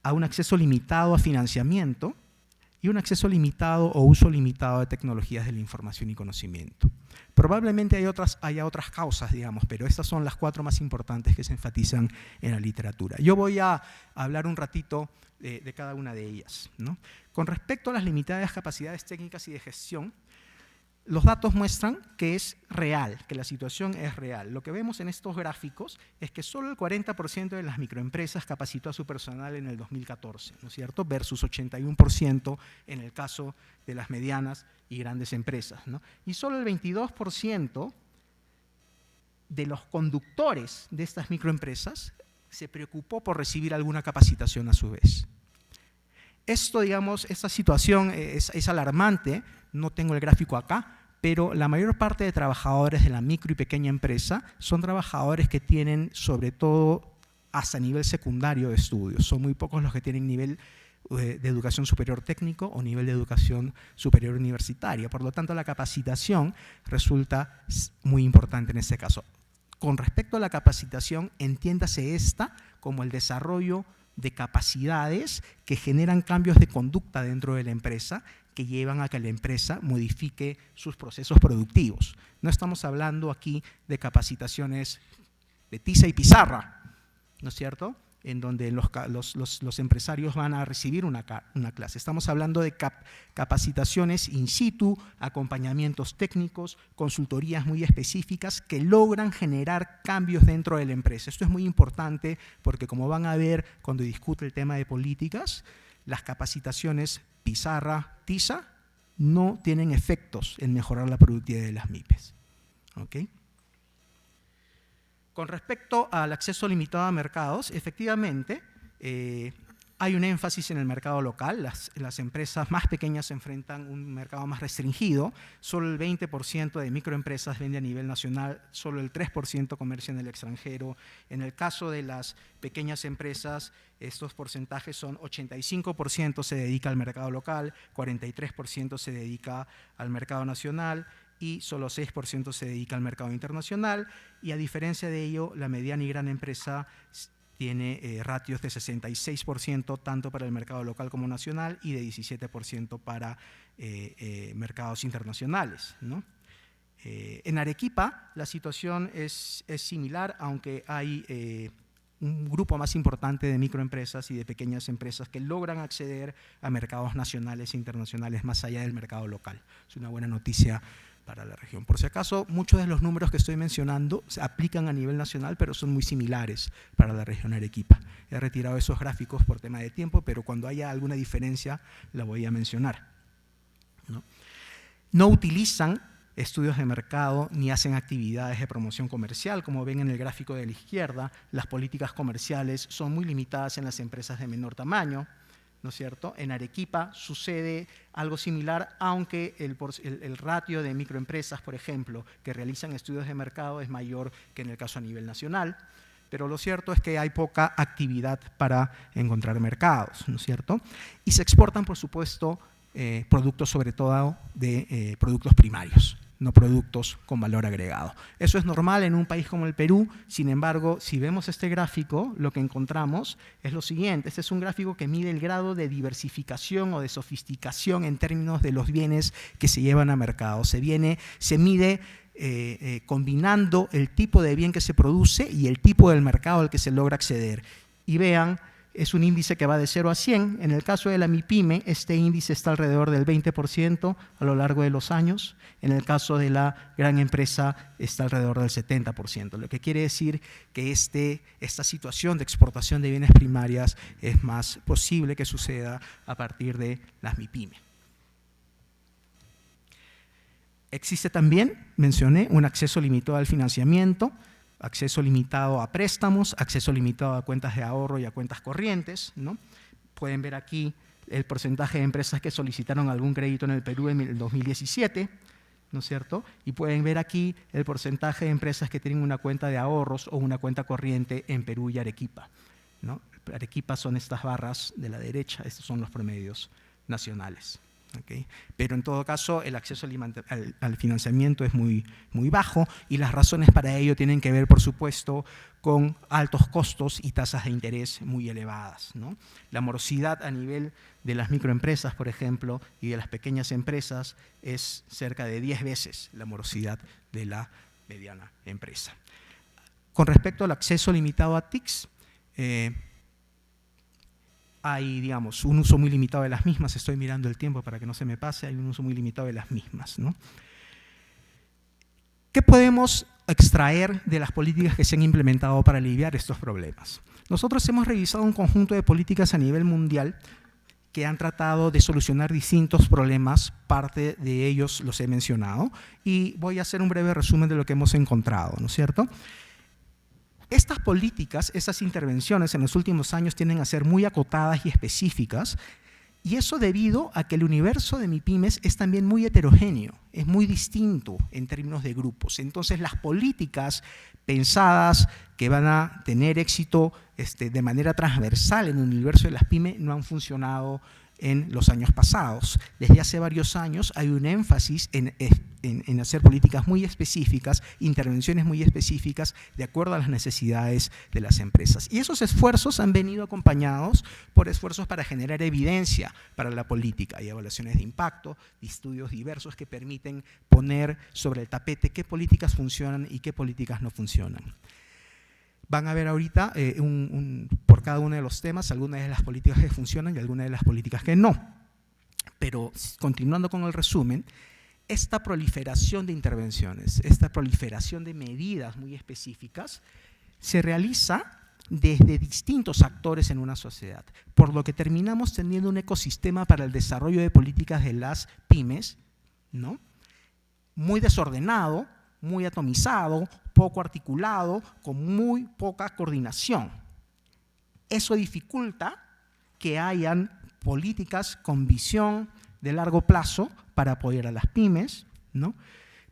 a un acceso limitado a financiamiento y un acceso limitado o uso limitado de tecnologías de la información y conocimiento. Probablemente haya otras causas, digamos, pero estas son las 4 más importantes que se enfatizan en la literatura. Yo voy a hablar un ratito de cada una de ellas, ¿no? Con respecto a las limitadas capacidades técnicas y de gestión, los datos muestran que es real, que la situación es real. Lo que vemos en estos gráficos es que solo el 40% de las microempresas capacitó a su personal en el 2014, ¿no es cierto?, versus 81% en el caso de las medianas y grandes empresas, ¿no? Y solo el 22% de los conductores de estas microempresas se preocupó por recibir alguna capacitación a su vez. Esto, digamos, esta situación es alarmante, no tengo el gráfico acá, pero la mayor parte de trabajadores de la micro y pequeña empresa son trabajadores que tienen, sobre todo, hasta nivel secundario de estudios. Son muy pocos los que tienen nivel de educación superior técnico o nivel de educación superior universitaria. Por lo tanto, la capacitación resulta muy importante en este caso. Con respecto a la capacitación, entiéndase esta como el desarrollo de capacidades que generan cambios de conducta dentro de la empresa que llevan a que la empresa modifique sus procesos productivos. No estamos hablando aquí de capacitaciones de tiza y pizarra, ¿no es cierto?, en donde los empresarios van a recibir una clase. Estamos hablando de capacitaciones in situ, acompañamientos técnicos, consultorías muy específicas que logran generar cambios dentro de la empresa. Esto es muy importante porque, como van a ver cuando discute el tema de políticas, las capacitaciones pizarra, tiza, no tienen efectos en mejorar la productividad de las MIPES. ¿Okay? Con respecto al acceso limitado a mercados, efectivamente, hay un énfasis en el mercado local. Las empresas más pequeñas se enfrentan a un mercado más restringido. Solo el 20% de microempresas vende a nivel nacional, solo el 3% comercia en el extranjero. En el caso de las pequeñas empresas, estos porcentajes son 85% se dedica al mercado local, 43% se dedica al mercado nacional y solo 6% se dedica al mercado internacional, y a diferencia de ello, la mediana y gran empresa tiene ratios de 66% tanto para el mercado local como nacional y de 17% para mercados internacionales, ¿no? En Arequipa la situación es similar, aunque hay un grupo más importante de microempresas y de pequeñas empresas que logran acceder a mercados nacionales e internacionales más allá del mercado local. Es una buena noticia para la región. Por si acaso, muchos de los números que estoy mencionando se aplican a nivel nacional, pero son muy similares para la región Arequipa. He retirado esos gráficos por tema de tiempo, pero cuando haya alguna diferencia la voy a mencionar, ¿no? No utilizan estudios de mercado ni hacen actividades de promoción comercial. Como ven en el gráfico de la izquierda, las políticas comerciales son muy limitadas en las empresas de menor tamaño, ¿no es cierto? En Arequipa sucede algo similar, aunque el ratio de microempresas, por ejemplo, que realizan estudios de mercado es mayor que en el caso a nivel nacional, pero lo cierto es que hay poca actividad para encontrar mercados, ¿no es cierto? Y se exportan, por supuesto, productos sobre todo de productos primarios, no productos con valor agregado. Eso es normal en un país como el Perú. Sin embargo, si vemos este gráfico, lo que encontramos es lo siguiente. Este es un gráfico que mide el grado de diversificación o de sofisticación en términos de los bienes que se llevan a mercado. Se mide combinando el tipo de bien que se produce y el tipo del mercado al que se logra acceder. Y vean, es un índice que va de 0 a 100. En el caso de la MIPYME, este índice está alrededor del 20% a lo largo de los años. En el caso de la gran empresa está alrededor del 70%, lo que quiere decir que esta situación de exportación de bienes primarias es más posible que suceda a partir de las MIPYME. Existe también, mencioné, un acceso limitado al financiamiento, acceso limitado a préstamos, acceso limitado a cuentas de ahorro y a cuentas corrientes, ¿no? Pueden ver aquí el porcentaje de empresas que solicitaron algún crédito en el Perú en el 2017, ¿no es cierto? Y pueden ver aquí el porcentaje de empresas que tienen una cuenta de ahorros o una cuenta corriente en Perú y Arequipa, ¿no? Arequipa son estas barras de la derecha, estos son los promedios nacionales. ¿Okay? Pero en todo caso el acceso al financiamiento es muy bajo y las razones para ello tienen que ver, por supuesto, con altos costos y tasas de interés muy elevadas, ¿no? La morosidad a nivel de las microempresas, por ejemplo, y de las pequeñas empresas es cerca de 10 veces la morosidad de la mediana empresa. Con respecto al acceso limitado a TICs, hay, digamos, un uso muy limitado de las mismas. Estoy mirando el tiempo para que no se me pase. Hay un uso muy limitado de las mismas, ¿no? ¿Qué podemos extraer de las políticas que se han implementado para aliviar estos problemas? Nosotros hemos revisado un conjunto de políticas a nivel mundial que han tratado de solucionar distintos problemas. Parte de ellos los he mencionado y voy a hacer un breve resumen de lo que hemos encontrado, ¿no es cierto? Estas políticas, estas intervenciones en los últimos años tienden a ser muy acotadas y específicas, y eso debido a que el universo de MIPYMES es también muy heterogéneo, es muy distinto en términos de grupos. Entonces las políticas pensadas que van a tener éxito de manera transversal en el universo de las pymes no han funcionado en los años pasados. Desde hace varios años hay un énfasis en hacer políticas muy específicas, intervenciones muy específicas de acuerdo a las necesidades de las empresas. Y esos esfuerzos han venido acompañados por esfuerzos para generar evidencia para la política. Hay evaluaciones de impacto, de estudios diversos que permiten poner sobre el tapete qué políticas funcionan y qué políticas no funcionan. Van a ver ahorita por cada uno de los temas algunas de las políticas que funcionan y algunas de las políticas que no. Pero continuando con el resumen, esta proliferación de intervenciones, esta proliferación de medidas muy específicas se realiza desde distintos actores en una sociedad, por lo que terminamos teniendo un ecosistema para el desarrollo de políticas de las pymes, ¿no? Muy desordenado, muy atomizado, poco articulado, con muy poca coordinación. Eso dificulta que hayan políticas con visión de largo plazo para apoyar a las pymes, ¿no?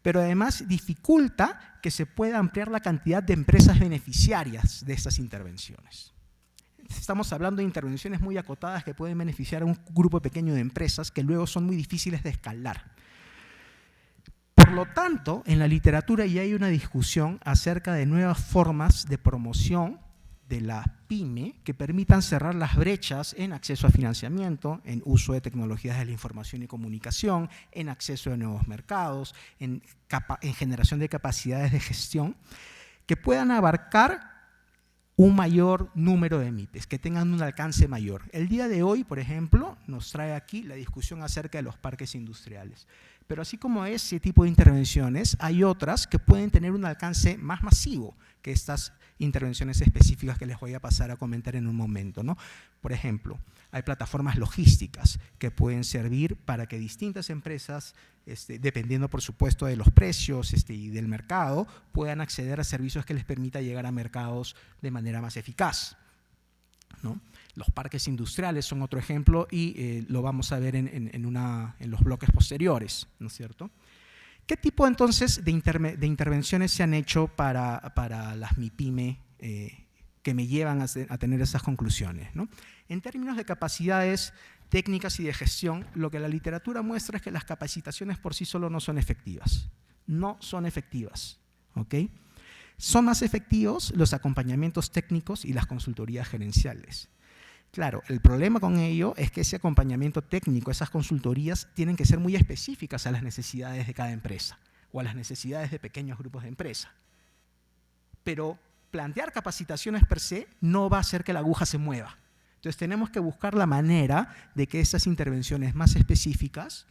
Pero además dificulta que se pueda ampliar la cantidad de empresas beneficiarias de estas intervenciones. Estamos hablando de intervenciones muy acotadas que pueden beneficiar a un grupo pequeño de empresas que luego son muy difíciles de escalar. Por lo tanto, en la literatura ya hay una discusión acerca de nuevas formas de promoción de la pyme que permitan cerrar las brechas en acceso a financiamiento, en uso de tecnologías de la información y comunicación, en acceso a nuevos mercados, en generación de capacidades de gestión, que puedan abarcar un mayor número de MIPYMES, que tengan un alcance mayor. El día de hoy, por ejemplo, nos trae aquí la discusión acerca de los parques industriales. Pero así como ese tipo de intervenciones, hay otras que pueden tener un alcance más masivo que estas intervenciones específicas que les voy a pasar a comentar en un momento, ¿no? Por ejemplo, hay plataformas logísticas que pueden servir para que distintas empresas, dependiendo por supuesto de los precios y del mercado, puedan acceder a servicios que les permita llegar a mercados de manera más eficaz, ¿no? Los parques industriales son otro ejemplo y lo vamos a ver en los bloques posteriores, ¿no es cierto? ¿Qué tipo entonces de intervenciones se han hecho para las MIPYME que me llevan a tener esas conclusiones, ¿no? En términos de capacidades técnicas y de gestión, lo que la literatura muestra es que las capacitaciones por sí solo no son efectivas. No son efectivas, ¿ok? Son más efectivos los acompañamientos técnicos y las consultorías gerenciales. Claro, el problema con ello es que ese acompañamiento técnico, esas consultorías, tienen que ser muy específicas a las necesidades de cada empresa o a las necesidades de pequeños grupos de empresa. Pero plantear capacitaciones per se no va a hacer que la aguja se mueva. Entonces tenemos que buscar la manera de que esas intervenciones más específicas,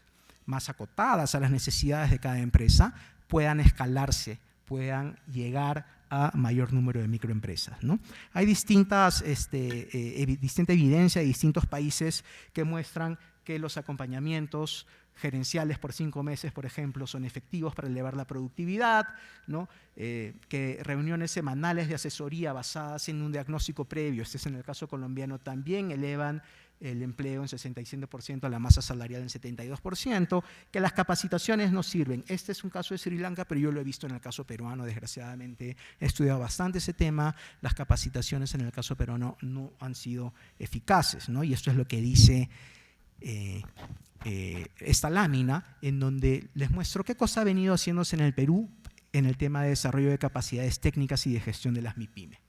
más acotadas a las necesidades de cada empresa, puedan escalarse, puedan llegar a mayor número de microempresas, ¿no? Hay distinta evidencia de distintos países que muestran que los acompañamientos gerenciales por 5 meses, por ejemplo, son efectivos para elevar la productividad, ¿no? Que reuniones semanales de asesoría basadas en un diagnóstico previo, este es en el caso colombiano, también elevan el empleo en 67%, a la masa salarial en 72%, que las capacitaciones no sirven. Este es un caso de Sri Lanka, pero yo lo he visto en el caso peruano, desgraciadamente. He estudiado bastante ese tema, las capacitaciones en el caso peruano no han sido eficaces, ¿no? Y esto es lo que dice esta lámina, en donde les muestro qué cosa ha venido haciéndose en el Perú en el tema de desarrollo de capacidades técnicas y de gestión de las MIPYME.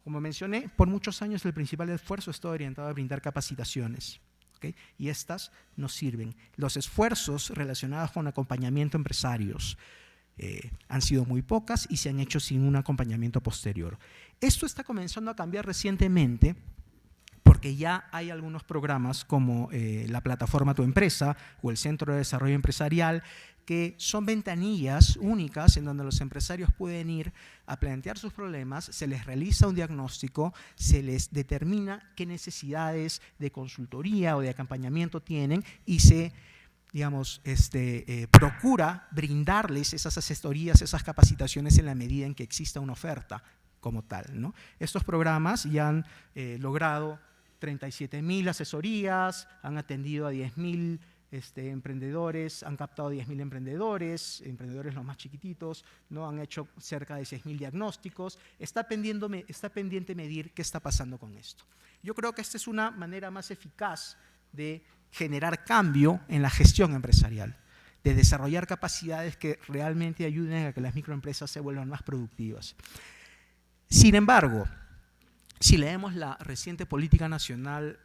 Como mencioné, por muchos años el principal esfuerzo está orientado a brindar capacitaciones, ¿okay? Y estas no sirven. Los esfuerzos relacionados con acompañamiento a empresarios han sido muy pocas y se han hecho sin un acompañamiento posterior. Esto está comenzando a cambiar recientemente porque ya hay algunos programas como la plataforma Tu Empresa o el Centro de Desarrollo Empresarial, que son ventanillas únicas en donde los empresarios pueden ir a plantear sus problemas, se les realiza un diagnóstico, se les determina qué necesidades de consultoría o de acompañamiento tienen y se, digamos, procura brindarles esas asesorías, esas capacitaciones en la medida en que exista una oferta como tal, ¿no? Estos programas ya han logrado 37.000 asesorías, han atendido a 10.000 emprendedores, han captado 10.000 emprendedores los más chiquititos, ¿no? Han hecho cerca de 6.000 diagnósticos. Está pendiente medir qué está pasando con esto. Yo creo que esta es una manera más eficaz de generar cambio en la gestión empresarial, de desarrollar capacidades que realmente ayuden a que las microempresas se vuelvan más productivas. Sin embargo, si leemos la reciente Política Nacional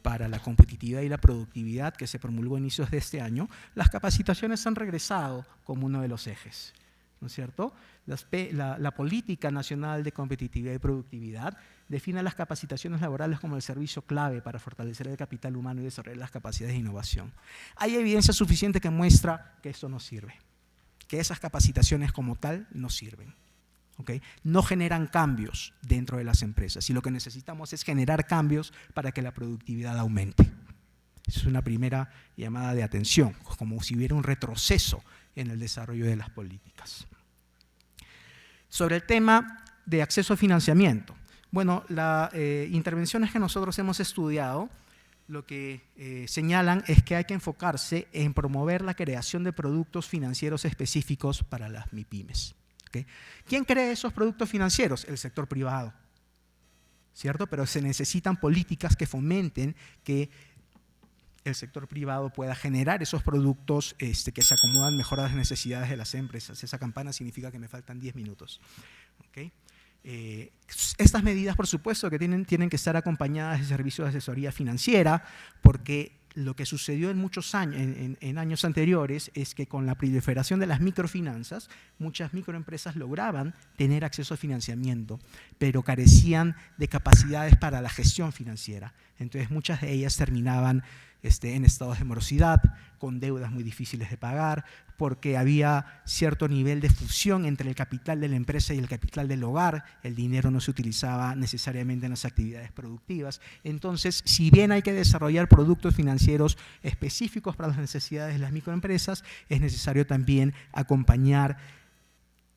para la Competitividad y la Productividad que se promulgó a inicios de este año, las capacitaciones han regresado como uno de los ejes, ¿no es cierto? La Política Nacional de Competitividad y Productividad define las capacitaciones laborales como el servicio clave para fortalecer el capital humano y desarrollar las capacidades de innovación. Hay evidencia suficiente que muestra que esto no sirve, que esas capacitaciones como tal no sirven. ¿Okay? No generan cambios dentro de las empresas y lo que necesitamos es generar cambios para que la productividad aumente. Esa es una primera llamada de atención, como si hubiera un retroceso en el desarrollo de las políticas. Sobre el tema de acceso a financiamiento. Bueno, las intervenciones que nosotros hemos estudiado lo que señalan es que hay que enfocarse en promover la creación de productos financieros específicos para las MIPYMES. ¿Okay? ¿Quién crea esos productos financieros? El sector privado, ¿cierto? Pero se necesitan políticas que fomenten que el sector privado pueda generar esos productos que se acomodan mejor a las necesidades de las empresas. Esa campana significa que me faltan 10 minutos. ¿Okay? Estas medidas, por supuesto, que tienen que estar acompañadas de servicios de asesoría financiera, porque lo que sucedió en muchos años, en años anteriores, es que con la proliferación de las microfinanzas, muchas microempresas lograban tener acceso a financiamiento, pero carecían de capacidades para la gestión financiera. Entonces, muchas de ellas terminaban en estados de morosidad, con deudas muy difíciles de pagar, porque había cierto nivel de fusión entre el capital de la empresa y el capital del hogar, el dinero no se utilizaba necesariamente en las actividades productivas. Entonces, si bien hay que desarrollar productos financieros específicos para las necesidades de las microempresas, es necesario también acompañar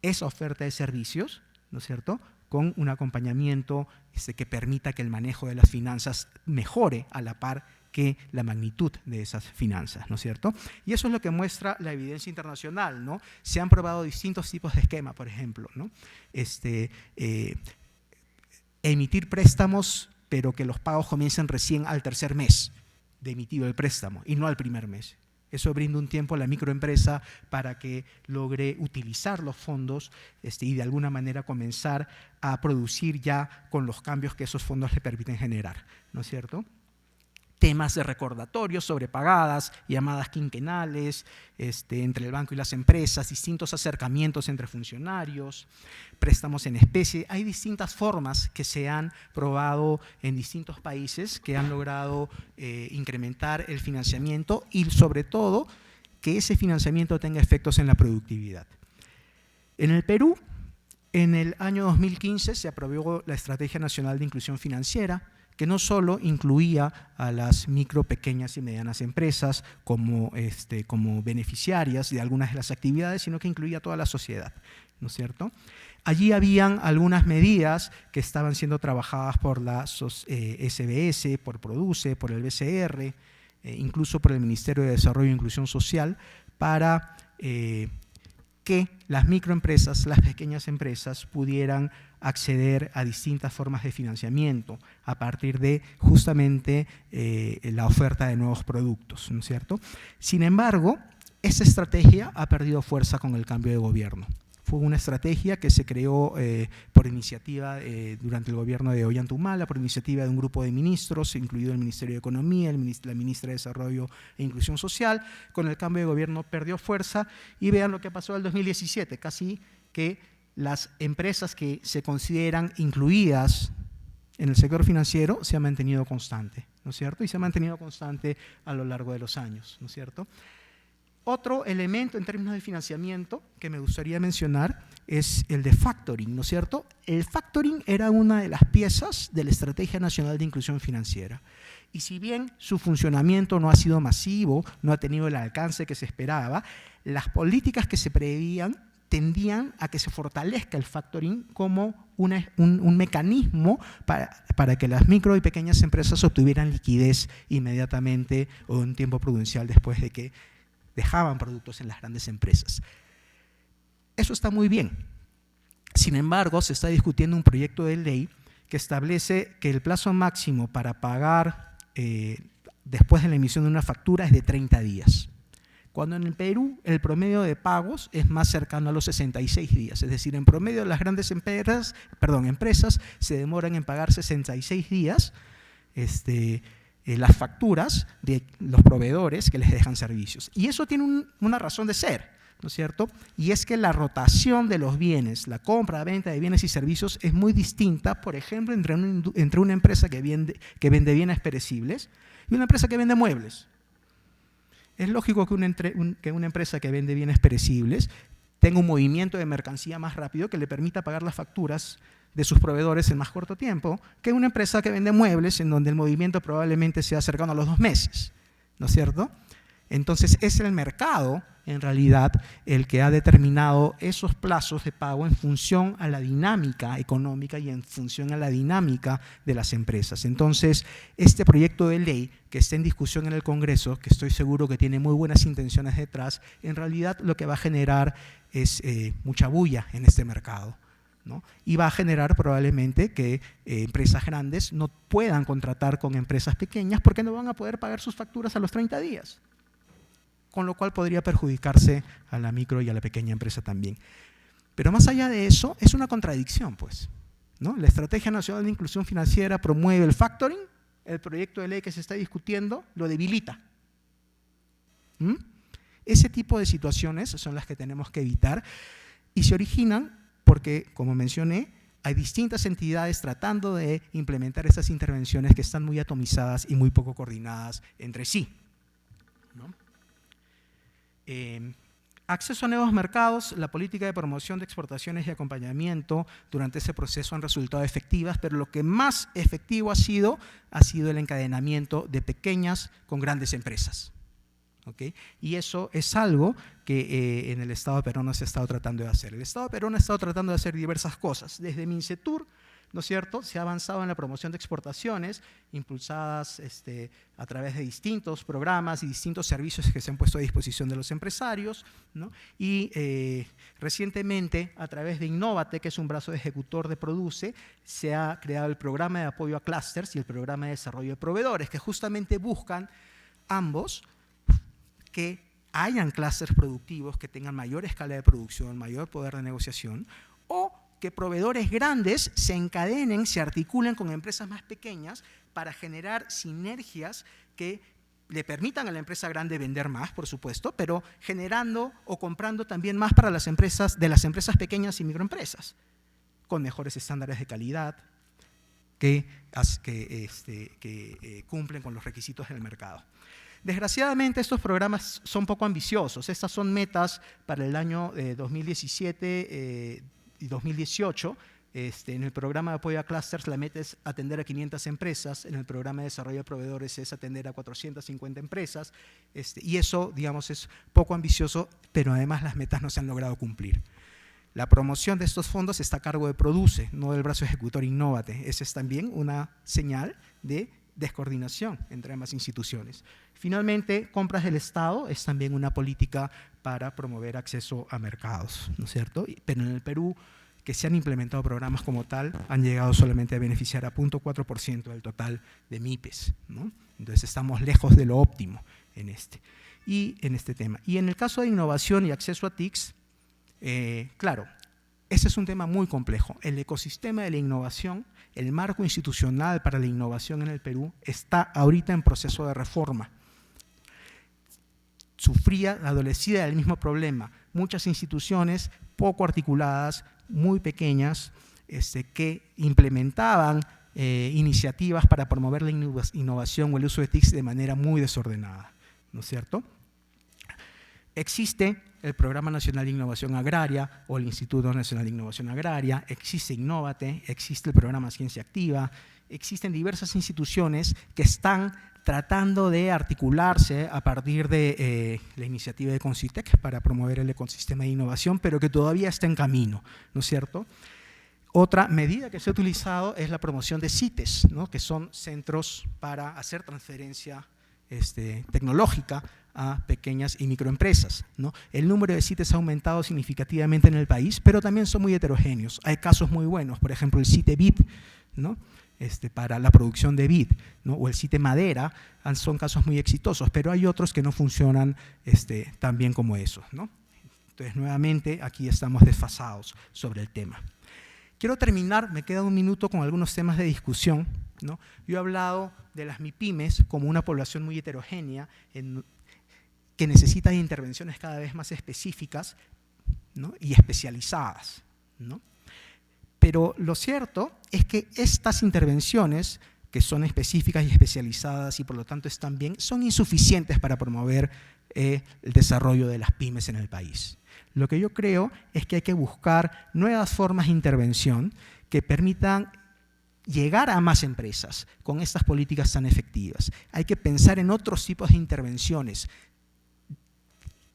esa oferta de servicios, ¿no es cierto?, con un acompañamiento que permita que el manejo de las finanzas mejore a la par que la magnitud de esas finanzas, ¿no es cierto? Y eso es lo que muestra la evidencia internacional, ¿no? Se han probado distintos tipos de esquema, por ejemplo, ¿no? Emitir préstamos pero que los pagos comiencen recién al tercer mes de emitido el préstamo y no al primer mes. Eso brinda un tiempo a la microempresa para que logre utilizar los fondos y de alguna manera comenzar a producir ya con los cambios que esos fondos le permiten generar, ¿no es cierto? Temas de recordatorios sobre pagadas, llamadas quinquenales entre el banco y las empresas, distintos acercamientos entre funcionarios, préstamos en especie. Hay distintas formas que se han probado en distintos países que han logrado incrementar el financiamiento y sobre todo que ese financiamiento tenga efectos en la productividad. En el Perú, en el año 2015 se aprobó la Estrategia Nacional de Inclusión Financiera, que no solo incluía a las micro, pequeñas y medianas empresas como beneficiarias de algunas de las actividades, sino que incluía a toda la sociedad, ¿no es cierto? Allí habían algunas medidas que estaban siendo trabajadas por la SBS, por Produce, por el BCR, incluso por el Ministerio de Desarrollo e Inclusión Social, para que las microempresas, las pequeñas empresas pudieran acceder a distintas formas de financiamiento a partir de justamente la oferta de nuevos productos, ¿no es cierto? Sin embargo, esta estrategia ha perdido fuerza con el cambio de gobierno. Fue una estrategia que se creó por iniciativa durante el gobierno de Ollanta-Humala, por iniciativa de un grupo de ministros, incluido el Ministerio de Economía, la ministra de Desarrollo e Inclusión Social. Con el cambio de gobierno perdió fuerza y vean lo que pasó en el 2017, casi que las empresas que se consideran incluidas en el sector financiero se han mantenido constante, ¿no es cierto? Y se ha mantenido constante a lo largo de los años, ¿no es cierto? Otro elemento en términos de financiamiento que me gustaría mencionar es el de factoring, ¿no es cierto? El factoring era una de las piezas de la Estrategia Nacional de Inclusión Financiera. Y si bien su funcionamiento no ha sido masivo, no ha tenido el alcance que se esperaba, las políticas que se preveían tendían a que se fortalezca el factoring como un mecanismo para que las micro y pequeñas empresas obtuvieran liquidez inmediatamente o en tiempo prudencial después de que dejaban productos en las grandes empresas. Eso está muy bien. Sin embargo, se está discutiendo un proyecto de ley que establece que el plazo máximo para pagar después de la emisión de una factura es de 30 días. Cuando en el Perú el promedio de pagos es más cercano a los 66 días. Es decir, en promedio las grandes empresas se demoran en pagar 66 días las facturas de los proveedores que les dejan servicios. Y eso tiene una razón de ser, ¿no es cierto? Y es que la rotación de los bienes, la compra, venta de bienes y servicios es muy distinta, por ejemplo, entre una empresa que vende bienes perecibles y una empresa que vende muebles. Es lógico que una empresa que vende bienes perecibles tenga un movimiento de mercancía más rápido que le permita pagar las facturas de sus proveedores en más corto tiempo que una empresa que vende muebles en donde el movimiento probablemente sea cercano a los 2 meses, ¿no es cierto? Entonces es el mercado en realidad el que ha determinado esos plazos de pago en función a la dinámica económica y en función a la dinámica de las empresas. Entonces este proyecto de ley que está en discusión en el Congreso, que estoy seguro que tiene muy buenas intenciones detrás, en realidad lo que va a generar es mucha bulla en este mercado, ¿no? Y va a generar probablemente que empresas grandes no puedan contratar con empresas pequeñas porque no van a poder pagar sus facturas a los 30 días, con lo cual podría perjudicarse a la micro y a la pequeña empresa también. Pero más allá de eso, es una contradicción, pues, ¿no? La Estrategia Nacional de Inclusión Financiera promueve el factoring, el proyecto de ley que se está discutiendo lo debilita. Ese tipo de situaciones son las que tenemos que evitar y se originan porque, como mencioné, hay distintas entidades tratando de implementar estas intervenciones que están muy atomizadas y muy poco coordinadas entre sí, ¿no? Acceso a nuevos mercados, la política de promoción de exportaciones y acompañamiento durante ese proceso han resultado efectivas, pero lo que más efectivo ha sido el encadenamiento de pequeñas con grandes empresas. ¿Okay? Y eso es algo que en el Estado peruano se ha estado tratando de hacer. El Estado peruano ha estado tratando de hacer diversas cosas, desde MINCETUR, ¿no es cierto? Se ha avanzado en la promoción de exportaciones, impulsadas a través de distintos programas y distintos servicios que se han puesto a disposición de los empresarios, ¿no? Y recientemente, a través de Innovate, que es un brazo ejecutor de Produce, se ha creado el programa de apoyo a clústeres y el programa de desarrollo de proveedores, que justamente buscan ambos que hayan clústeres productivos que tengan mayor escala de producción, mayor poder de negociación, o que proveedores grandes se encadenen, se articulen con empresas más pequeñas para generar sinergias que le permitan a la empresa grande vender más, por supuesto, pero generando o comprando también más para las empresas de las empresas pequeñas y microempresas, con mejores estándares de calidad que cumplen con los requisitos del mercado. Desgraciadamente, estos programas son poco ambiciosos. Estas son metas para el año 2017 y 2018. En el programa de apoyo a clústeres la meta es atender a 500 empresas, en el programa de desarrollo de proveedores es atender a 450 empresas, y eso, digamos, es poco ambicioso, pero además las metas no se han logrado cumplir. La promoción de estos fondos está a cargo de Produce, no del brazo ejecutor Innovate. Esa es también una señal de descoordinación entre ambas instituciones. Finalmente, compras del Estado es también una política para promover acceso a mercados, ¿no es cierto? Pero en el Perú, que se han implementado programas como tal, han llegado solamente a beneficiar a 0.4% del total de MIPES, ¿no? Entonces estamos lejos de lo óptimo en este tema. Y en el caso de innovación y acceso a TICs, claro, ese es un tema muy complejo. El ecosistema de la innovación, el marco institucional para la innovación en el Perú está ahorita en proceso de reforma. Adolecida del mismo problema. Muchas instituciones poco articuladas, muy pequeñas, que implementaban iniciativas para promover la innovación o el uso de TICs de manera muy desordenada, ¿no es cierto? Existe el Programa Nacional de Innovación Agraria o el Instituto Nacional de Innovación Agraria, existe Innovate, existe el Programa Ciencia Activa, existen diversas instituciones que están tratando de articularse a partir de la iniciativa de Concitec para promover el ecosistema de innovación, pero que todavía está en camino, ¿no es cierto? Otra medida que se ha utilizado es la promoción de CITES, ¿no? Que son centros para hacer transferencia tecnológica a pequeñas y microempresas, ¿no? El número de CITES ha aumentado significativamente en el país, pero también son muy heterogéneos. Hay casos muy buenos, por ejemplo, el CITE vid, ¿no? Para la producción de vid, ¿no? O el CITE madera, son casos muy exitosos, pero hay otros que no funcionan tan bien como esos, ¿no? Entonces, nuevamente, aquí estamos desfasados sobre el tema. Quiero terminar, me queda un minuto, con algunos temas de discusión, ¿no? Yo he hablado de las MIPYMES como una población muy heterogénea que necesita de intervenciones cada vez más específicas, ¿no? Y especializadas, ¿no? Pero lo cierto es que estas intervenciones, que son específicas y especializadas y por lo tanto están bien, son insuficientes para promover el desarrollo de las pymes en el país. Lo que yo creo es que hay que buscar nuevas formas de intervención que permitan llegar a más empresas con estas políticas tan efectivas. Hay que pensar en otros tipos de intervenciones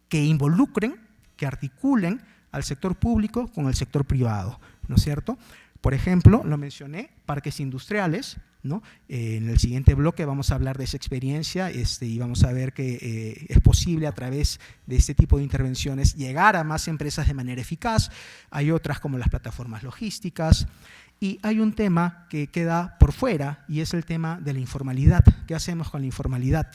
que involucren, que articulen al sector público con el sector privado, ¿no es cierto? Por ejemplo, lo mencioné, parques industriales, ¿no? En el siguiente bloque vamos a hablar de esa experiencia y vamos a ver que es posible a través de este tipo de intervenciones llegar a más empresas de manera eficaz. Hay otras como las plataformas logísticas y hay un tema que queda por fuera y es el tema de la informalidad. ¿Qué hacemos con la informalidad?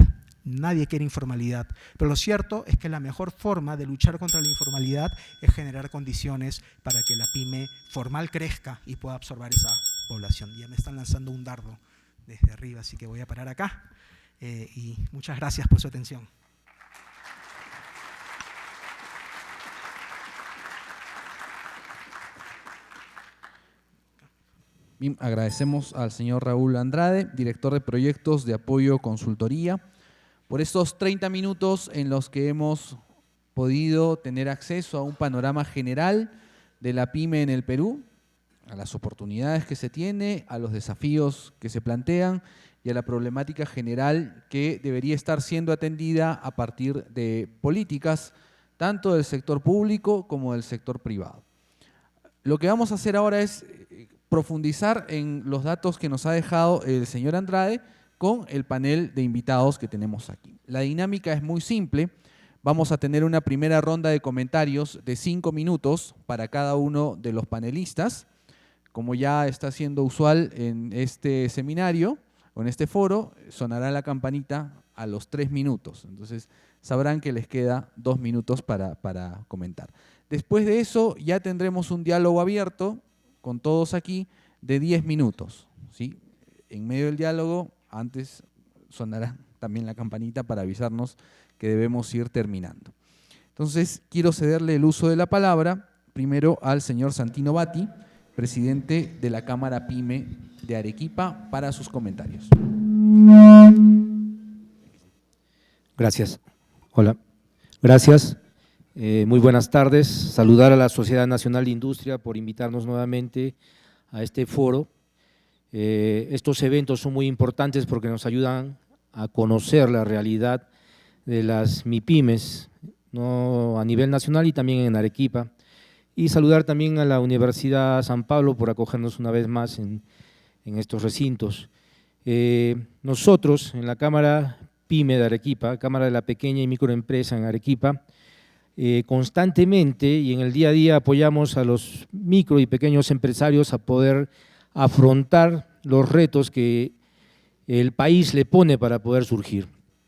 Nadie quiere informalidad, pero lo cierto es que la mejor forma de luchar contra la informalidad es generar condiciones para que la pyme formal crezca y pueda absorber esa población. Ya me están lanzando un dardo desde arriba, así que voy a parar acá y muchas gracias por su atención. Bien, agradecemos al señor Raúl Andrade, director de proyectos de apoyo consultoría, por estos 30 minutos en los que hemos podido tener acceso a un panorama general de la pyme en el Perú, a las oportunidades que se tiene, a los desafíos que se plantean y a la problemática general que debería estar siendo atendida a partir de políticas tanto del sector público como del sector privado. Lo que vamos a hacer ahora es profundizar en los datos que nos ha dejado el señor Andrade con el panel de invitados que tenemos aquí. La dinámica es muy simple. Vamos a tener una primera ronda de comentarios de 5 minutos para cada uno de los panelistas. Como ya está siendo usual en este seminario o en este foro, sonará la campanita a los 3 minutos. Entonces sabrán que les queda 2 minutos para comentar. Después de eso ya tendremos un diálogo abierto con todos aquí de 10 minutos, ¿sí? En medio del diálogo, antes sonará también la campanita para avisarnos que debemos ir terminando. Entonces, quiero cederle el uso de la palabra primero al señor Santino Batti, presidente de la Cámara PYME de Arequipa, para sus comentarios. Gracias. Hola. Gracias. Muy buenas tardes. Saludar a la Sociedad Nacional de Industria por invitarnos nuevamente a este foro. Estos eventos son muy importantes porque nos ayudan a conocer la realidad de las MIPYMES, ¿no?, a nivel nacional y también en Arequipa. Y saludar también a la Universidad San Pablo por acogernos una vez más en estos recintos. Nosotros en la Cámara PYME de Arequipa, Cámara de la Pequeña y Microempresa en Arequipa, constantemente y en el día a día apoyamos a los micro y pequeños empresarios a poder afrontar los retos que el país le pone para poder surgir,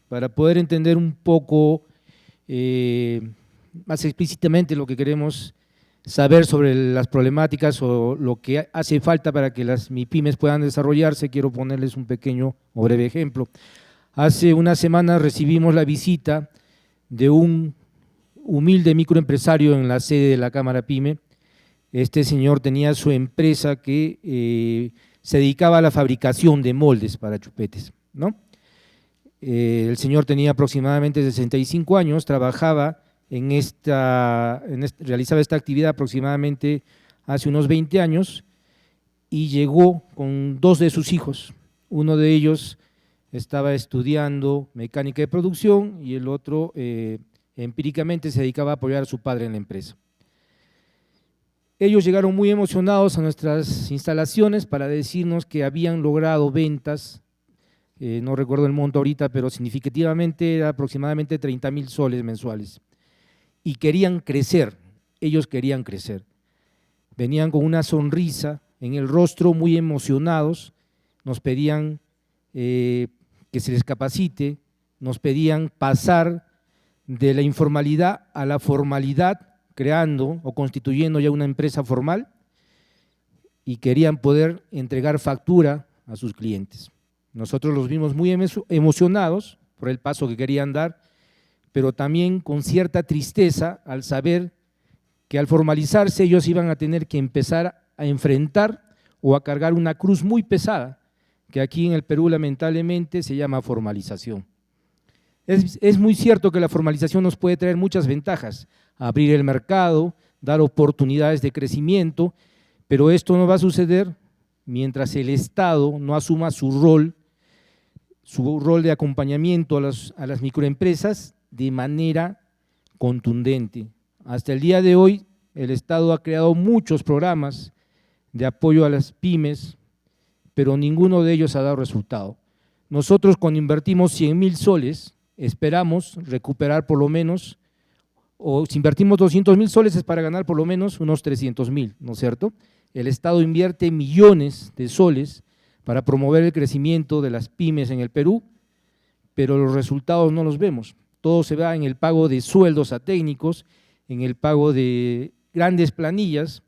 para poder entender un poco más explícitamente lo que queremos saber sobre las problemáticas o lo que hace falta para que las MIPYMES puedan desarrollarse. Quiero ponerles un pequeño o breve ejemplo. Hace unas semanas recibimos la visita de un humilde microempresario en la sede de la Cámara PYME. Este señor tenía su empresa que se dedicaba a la fabricación de moldes para chupetes, ¿no? El señor tenía aproximadamente 65 años, trabajaba realizaba esta actividad aproximadamente hace unos 20 años y llegó con 2 de sus hijos. Uno de ellos estaba estudiando mecánica de producción y el otro empíricamente se dedicaba a apoyar a su padre en la empresa. Ellos llegaron muy emocionados a nuestras instalaciones para decirnos que habían logrado ventas, no recuerdo el monto ahorita, pero significativamente era aproximadamente 30,000 soles mensuales. Y querían crecer, ellos querían crecer. Venían con una sonrisa en el rostro, muy emocionados, nos pedían que se les capacite, nos pedían pasar de la informalidad a la formalidad, creando o constituyendo ya una empresa formal, y querían poder entregar factura a sus clientes. Nosotros los vimos muy emocionados por el paso que querían dar, pero también con cierta tristeza al saber que al formalizarse ellos iban a tener que empezar a enfrentar o a cargar una cruz muy pesada, que aquí en el Perú lamentablemente se llama formalización. Es muy cierto que la formalización nos puede traer muchas ventajas, abrir el mercado, dar oportunidades de crecimiento, pero esto no va a suceder mientras el Estado no asuma su rol de acompañamiento a las microempresas de manera contundente. Hasta el día de hoy, el Estado ha creado muchos programas de apoyo a las pymes, pero ninguno de ellos ha dado resultado. Nosotros cuando invertimos 100,000 soles, esperamos recuperar por lo menos, o si invertimos 200,000 soles es para ganar por lo menos unos 300,000, ¿no es cierto? El Estado invierte millones de soles para promover el crecimiento de las pymes en el Perú, pero los resultados no los vemos. Todo se va en el pago de sueldos a técnicos, en el pago de grandes planillas,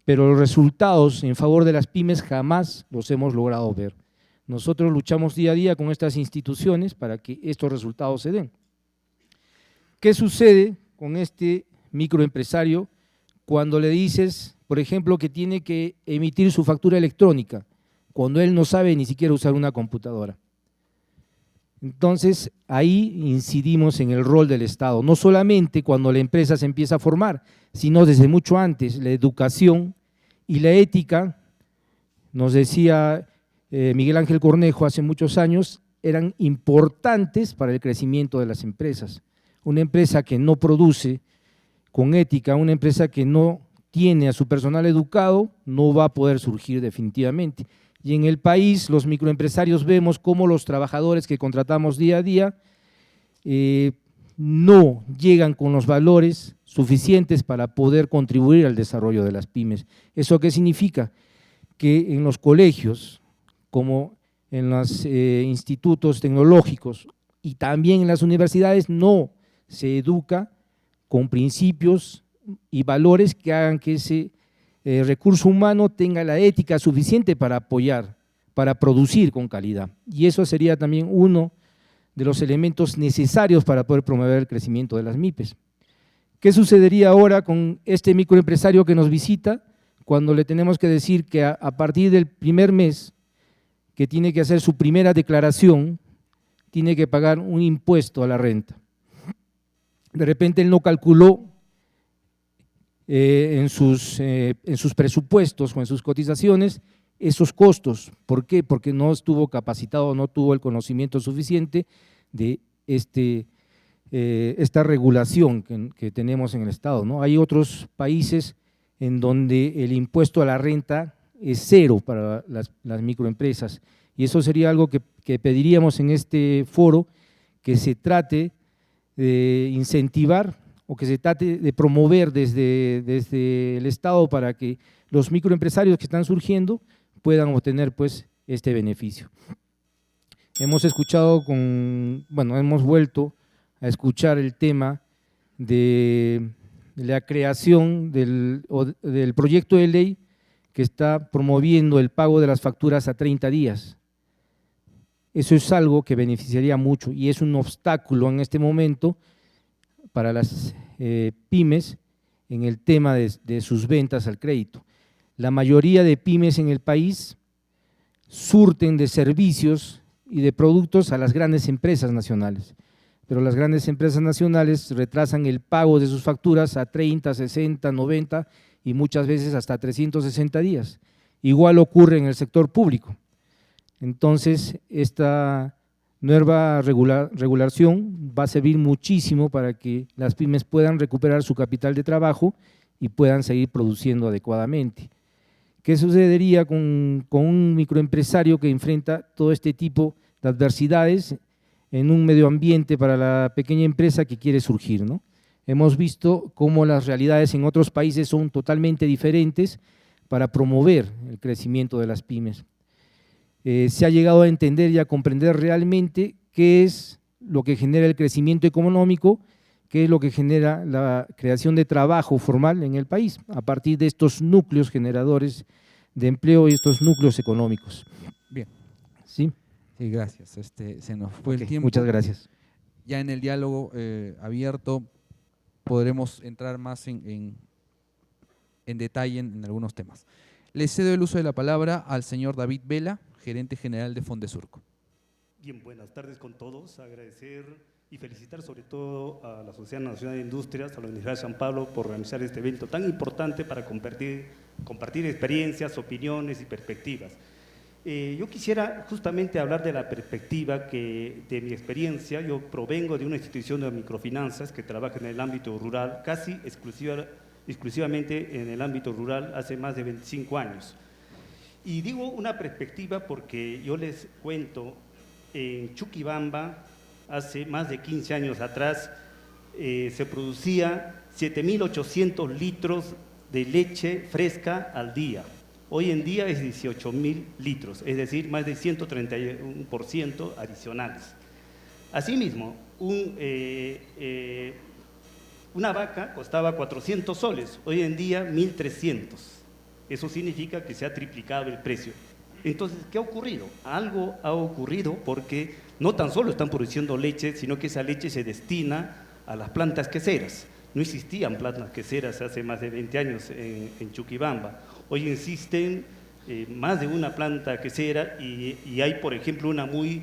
pero los resultados en favor de las pymes jamás los hemos logrado ver. Nosotros luchamos día a día con estas instituciones para que estos resultados se den. ¿Qué sucede con este microempresario cuando le dices, por ejemplo, que tiene que emitir su factura electrónica, cuando él no sabe ni siquiera usar una computadora? Entonces, ahí incidimos en el rol del Estado, no solamente cuando la empresa se empieza a formar, sino desde mucho antes. La educación y la ética, nos decía Miguel Ángel Cornejo hace muchos años, eran importantes para el crecimiento de las empresas. Una empresa que no produce con ética, una empresa que no tiene a su personal educado, no va a poder surgir definitivamente. Y en el país, los microempresarios vemos cómo los trabajadores que contratamos día a día no llegan con los valores suficientes para poder contribuir al desarrollo de las pymes. ¿Eso qué significa? Que en los colegios, como en los institutos tecnológicos y también en las universidades, no se educa con principios y valores que hagan que ese recurso humano tenga la ética suficiente para apoyar, para producir con calidad. Y eso sería también uno de los elementos necesarios para poder promover el crecimiento de las MIPYs. ¿Qué sucedería ahora con este microempresario que nos visita cuando le tenemos que decir que a partir del primer mes que tiene que hacer su primera declaración, tiene que pagar un impuesto a la renta? De repente él no calculó en sus presupuestos o en sus cotizaciones esos costos. ¿Por qué? Porque no estuvo capacitado, no tuvo el conocimiento suficiente de esta regulación que tenemos en el Estado, ¿no? Hay otros países en donde el impuesto a la renta es cero para las microempresas, y eso sería algo que pediríamos en este foro, que se trate de incentivar o que se trate de promover desde el Estado para que los microempresarios que están surgiendo puedan obtener pues este beneficio. Hemos vuelto a escuchar el tema de la creación del proyecto de ley que está promoviendo el pago de las facturas a 30 días. Eso es algo que beneficiaría mucho y es un obstáculo en este momento para las pymes en el tema de sus ventas al crédito. La mayoría de pymes en el país surten de servicios y de productos a las grandes empresas nacionales, pero las grandes empresas nacionales retrasan el pago de sus facturas a 30, 60, 90 y muchas veces hasta 360 días. Igual ocurre en el sector público. Entonces, esta nueva regulación va a servir muchísimo para que las pymes puedan recuperar su capital de trabajo y puedan seguir produciendo adecuadamente. ¿Qué sucedería con un microempresario que enfrenta todo este tipo de adversidades en un medio ambiente para la pequeña empresa que quiere surgir, ¿no? Hemos visto cómo las realidades en otros países son totalmente diferentes para promover el crecimiento de las pymes. Se ha llegado a entender y a comprender realmente qué es lo que genera el crecimiento económico, qué es lo que genera la creación de trabajo formal en el país, a partir de estos núcleos generadores de empleo y estos núcleos económicos. Bien. ¿Sí? Sí, gracias. Se nos fue el tiempo. Muchas gracias. Ya en el diálogo abierto podremos entrar más en detalle en algunos temas. Le cedo el uso de la palabra al señor David Vela, gerente general de Fondesurco. Bien, buenas tardes con todos. Agradecer y felicitar sobre todo a la Sociedad Nacional de Industrias, a la Universidad de San Pablo por organizar este evento tan importante para compartir experiencias, opiniones y perspectivas. Yo quisiera justamente hablar de la perspectiva de mi experiencia. Yo provengo de una institución de microfinanzas que trabaja en el ámbito rural, casi exclusivamente en el ámbito rural hace más de 25 años. Y digo una perspectiva porque yo les cuento, en Chuquibamba, hace más de 15 años atrás, se producía 7.800 litros de leche fresca al día. Hoy en día es 18.000 litros, es decir, más de 131% adicionales. Asimismo, una vaca costaba 400 soles, hoy en día 1.300. Eso significa que se ha triplicado el precio. Entonces, ¿qué ha ocurrido? Algo ha ocurrido porque no tan solo están produciendo leche, sino que esa leche se destina a las plantas queseras. No existían plantas queseras hace más de 20 años en Chuquibamba. Hoy existen más de una planta quesera y hay, por ejemplo, una muy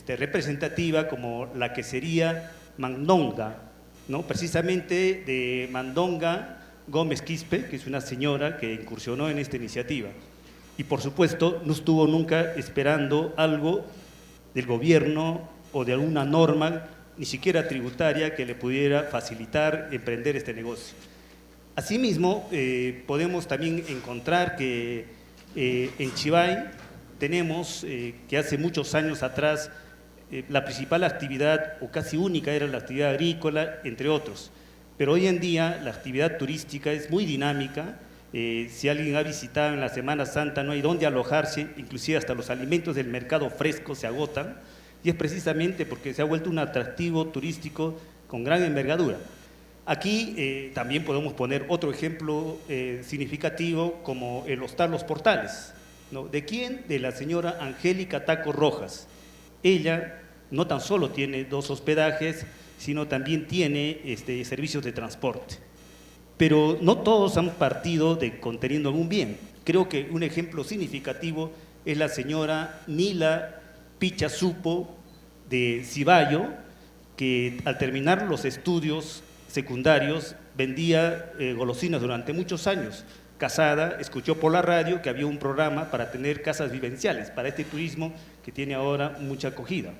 representativa como la quesería Mandonga, ¿no? Precisamente de Mandonga Gómez Quispe, que es una señora que incursionó en esta iniciativa. Y por supuesto no estuvo nunca esperando algo del gobierno o de alguna norma, ni siquiera tributaria, que le pudiera facilitar emprender este negocio. Asimismo, podemos también encontrar que en Chivay tenemos que hace muchos años atrás la principal actividad, o casi única, era la actividad agrícola, entre otros. Pero hoy en día la actividad turística es muy dinámica. Si alguien ha visitado en la Semana Santa no hay dónde alojarse, inclusive hasta los alimentos del mercado fresco se agotan, y es precisamente porque se ha vuelto un atractivo turístico con gran envergadura. Aquí también podemos poner otro ejemplo significativo como el Hostal Los Portales, ¿no? ¿De quién? De la señora Angélica Taco Rojas. Ella no tan solo tiene 2 hospedajes, sino también tiene servicios de transporte. Pero no todos han partido de conteniendo algún bien. Creo que un ejemplo significativo es la señora Nila Pichasupo de Cibayo, que al terminar los estudios secundarios vendía golosinas durante muchos años. Casada, escuchó por la radio que había un programa para tener casas vivenciales, para este turismo que tiene ahora mucha acogida.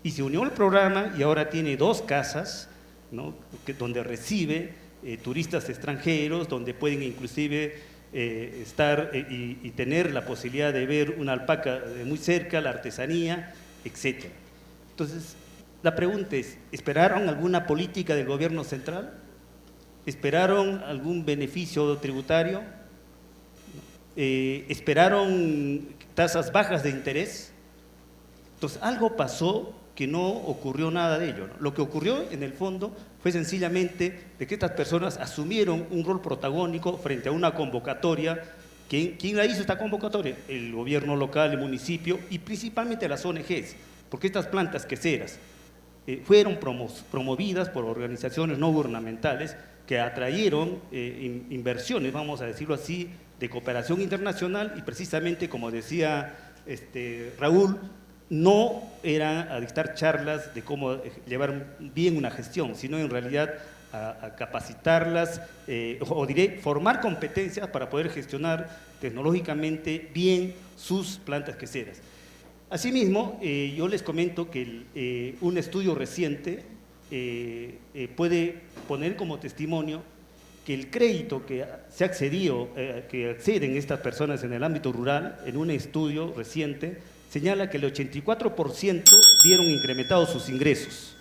Y se unió al programa y ahora tiene 2 casas, ¿no? Donde recibe turistas extranjeros, donde pueden inclusive estar y tener la posibilidad de ver una alpaca de muy cerca, la artesanía, etc. Entonces, la pregunta es, ¿esperaron alguna política del gobierno central? ¿Esperaron algún beneficio tributario? ¿Esperaron tasas bajas de interés? Entonces, algo pasó que no ocurrió nada de ello, ¿no? Lo que ocurrió en el fondo fue sencillamente de que estas personas asumieron un rol protagónico frente a una convocatoria. ¿Quién la hizo esta convocatoria? El gobierno local, el municipio y principalmente las ONGs, porque estas plantas queseras fueron promovidas por organizaciones no gubernamentales que atrayeron inversiones, vamos a decirlo así, de cooperación internacional y precisamente, como decía Raúl, no era a dictar charlas de cómo llevar bien una gestión, sino en realidad a capacitarlas o diré, formar competencias para poder gestionar tecnológicamente bien sus plantas queseras. Asimismo, yo les comento que un estudio reciente puede poner como testimonio que el crédito que se ha accedido, que acceden estas personas en el ámbito rural, en un estudio reciente, señala que el 84% vieron incrementados sus ingresos.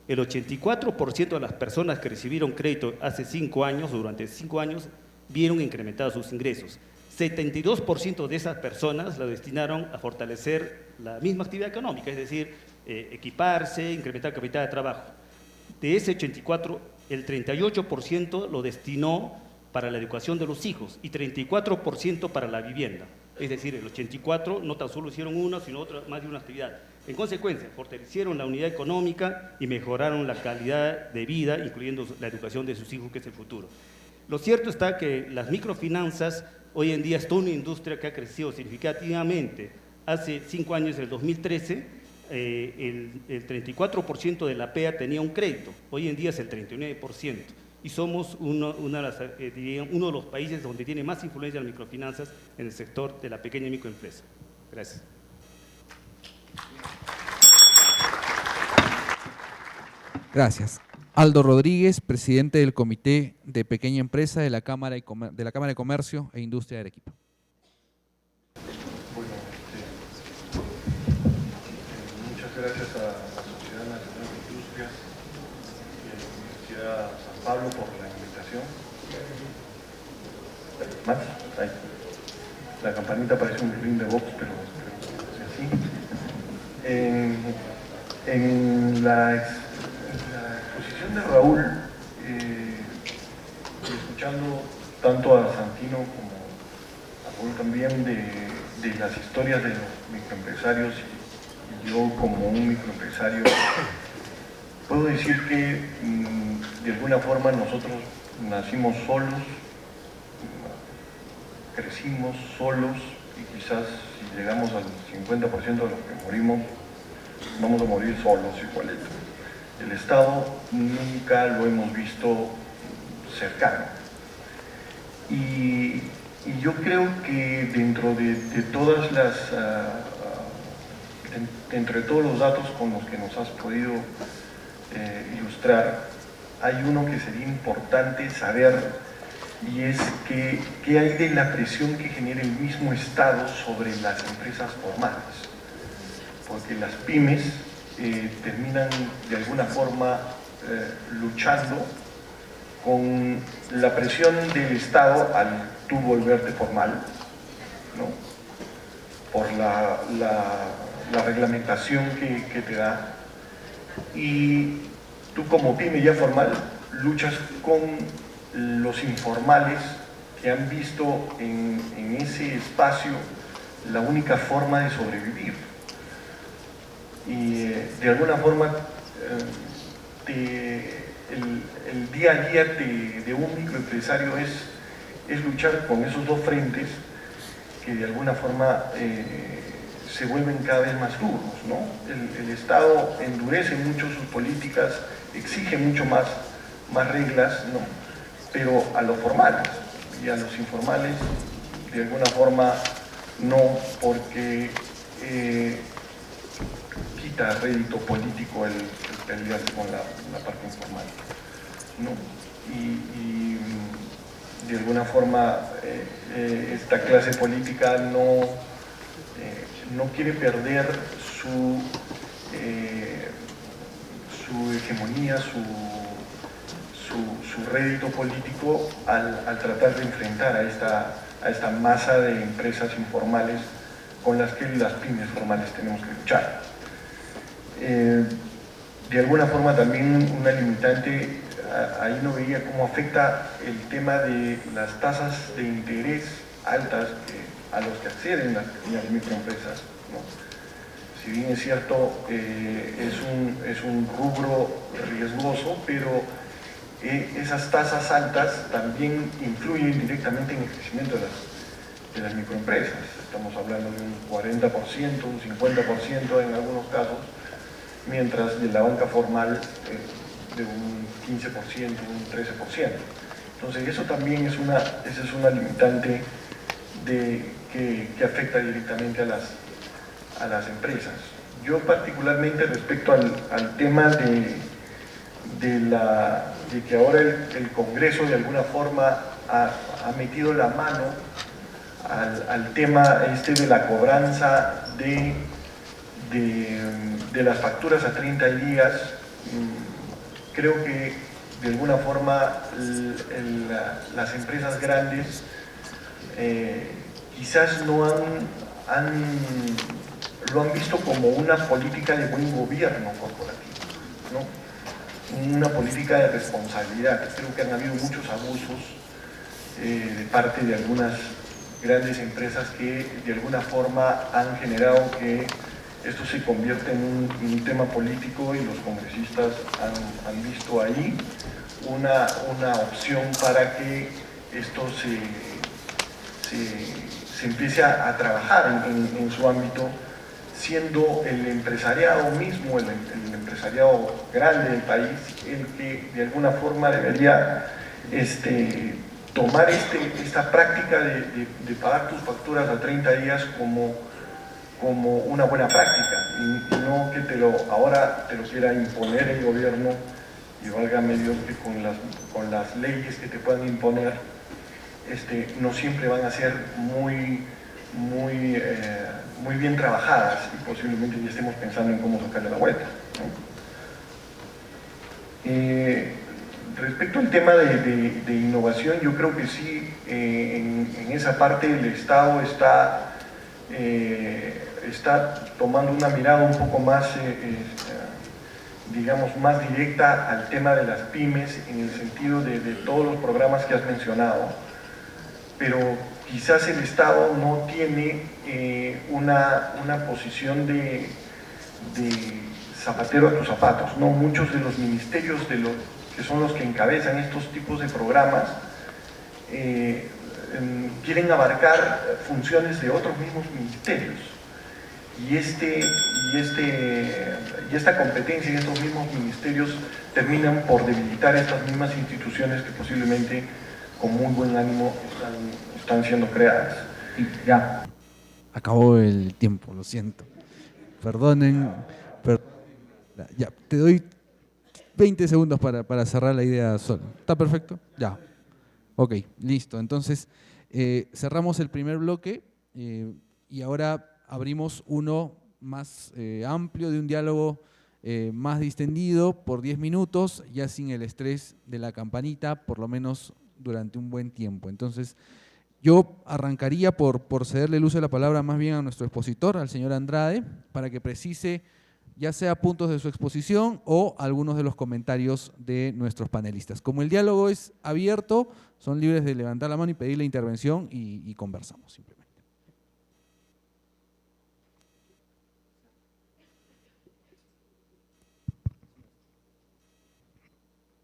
El 84% de las personas que recibieron crédito hace 5 años, durante 5 años, vieron incrementados sus ingresos. 72% de esas personas la destinaron a fortalecer la misma actividad económica, es decir, equiparse, incrementar capital de trabajo. De ese 84, el 38% lo destinó para la educación de los hijos y 34% para la vivienda. Es decir, el 84 no tan solo hicieron una, sino otra, más de una actividad. En consecuencia, fortalecieron la unidad económica y mejoraron la calidad de vida, incluyendo la educación de sus hijos, que es el futuro. Lo cierto está que las microfinanzas hoy en día es toda una industria que ha crecido significativamente. Hace 5 años, en el 2013, el 34% de la PEA tenía un crédito, hoy en día es el 39%. Y somos uno de los países donde tiene más influencia las microfinanzas en el sector de la pequeña y microempresa. Gracias. Gracias. Aldo Rodríguez, presidente del Comité de Pequeña Empresa de la Cámara de Comercio e Industria de Arequipa. Bueno, muchas gracias a la Sociedad Nacional de Industrias y a la Universidad San Pablo por la invitación. ¿Más? Ahí. La campanita parece un ring de box, pero es así. En la exposición de Raúl, escuchando tanto a Santino como a Raúl también de las historias de los microempresarios y yo como un microempresario, puedo decir que de alguna forma nosotros nacimos solos, crecimos solos y quizás si llegamos al 50% de los que morimos, vamos a morir solos igualito. El Estado nunca lo hemos visto cercano. Y yo creo que dentro de todas las, entre todos los datos con los que nos has podido ilustrar, hay uno que sería importante saber y es que hay de la presión que genera el mismo Estado sobre las empresas formales, porque las pymes terminan de alguna forma luchando con la presión del Estado al tú volverte formal, ¿no? Por la reglamentación que te da, y tú como pyme ya formal luchas con los informales que han visto en ese espacio la única forma de sobrevivir. Y de alguna forma el día a día de un microempresario es luchar con esos dos frentes que de alguna forma se vuelven cada vez más duros, ¿no? El Estado endurece mucho sus políticas, exige mucho más reglas, ¿no? Pero a los formales y a los informales de alguna forma no, porque quita rédito político el pelearse con la parte informal, ¿no? Y de alguna forma esta clase política no quiere perder su hegemonía, su rédito político al tratar de enfrentar a esta masa de empresas informales con las que las pymes formales tenemos que luchar. De alguna forma también una limitante, ahí no veía cómo afecta el tema de las tasas de interés altas a los que acceden las microempresas, ¿no? Si bien es cierto, es un rubro riesgoso, pero esas tasas altas también influyen directamente en el crecimiento de las microempresas. Estamos hablando de un 40%, un 50% en algunos casos, mientras de la banca formal de un 15%, un 13%. Entonces eso también esa es una limitante que afecta directamente a las empresas. Yo particularmente respecto al tema de que ahora el Congreso de alguna forma ha metido la mano al tema de la cobranza de las facturas a 30 días, creo que de alguna forma las empresas grandes quizás no lo han visto como una política de buen gobierno corporativo, ¿no? Una política de responsabilidad. Creo que han habido muchos abusos de parte de algunas grandes empresas que de alguna forma han generado que esto se convierte en un tema político, y los congresistas han visto ahí una opción para que esto se empiece a trabajar en su ámbito, siendo el empresariado mismo, el empresariado grande del país, el que de alguna forma debería tomar esta práctica de pagar tus facturas a 30 días como una buena práctica, y no que ahora te lo quiera imponer el gobierno, y válgame Dios que con las leyes que te puedan imponer no siempre van a ser muy bien trabajadas, y posiblemente ya estemos pensando en cómo sacarle la vuelta, ¿no? Respecto al tema de innovación, yo creo que sí, en esa parte el Estado está tomando una mirada un poco más, digamos, más directa al tema de las pymes, en el sentido de todos los programas que has mencionado, pero quizás el Estado no tiene una posición de zapatero a tus zapatos, ¿no? Muchos de los ministerios que son los que encabezan estos tipos de programas quieren abarcar funciones de otros mismos ministerios, y esta competencia en estos mismos ministerios terminan por debilitar estas mismas instituciones que posiblemente con muy buen ánimo están siendo creadas. Ya. Acabó el tiempo, lo siento. Perdonen. Ya, te doy 20 segundos para cerrar la idea solo. ¿Está perfecto? Ya. Ok, listo. Entonces, cerramos el primer bloque y ahora abrimos uno más amplio, de un diálogo más distendido por 10 minutos, ya sin el estrés de la campanita, por lo menos durante un buen tiempo. Entonces, yo arrancaría por cederle el uso de la palabra más bien a nuestro expositor, al señor Andrade, para que precise ya sea puntos de su exposición o algunos de los comentarios de nuestros panelistas. Como el diálogo es abierto, son libres de levantar la mano y pedir la intervención y conversamos simplemente.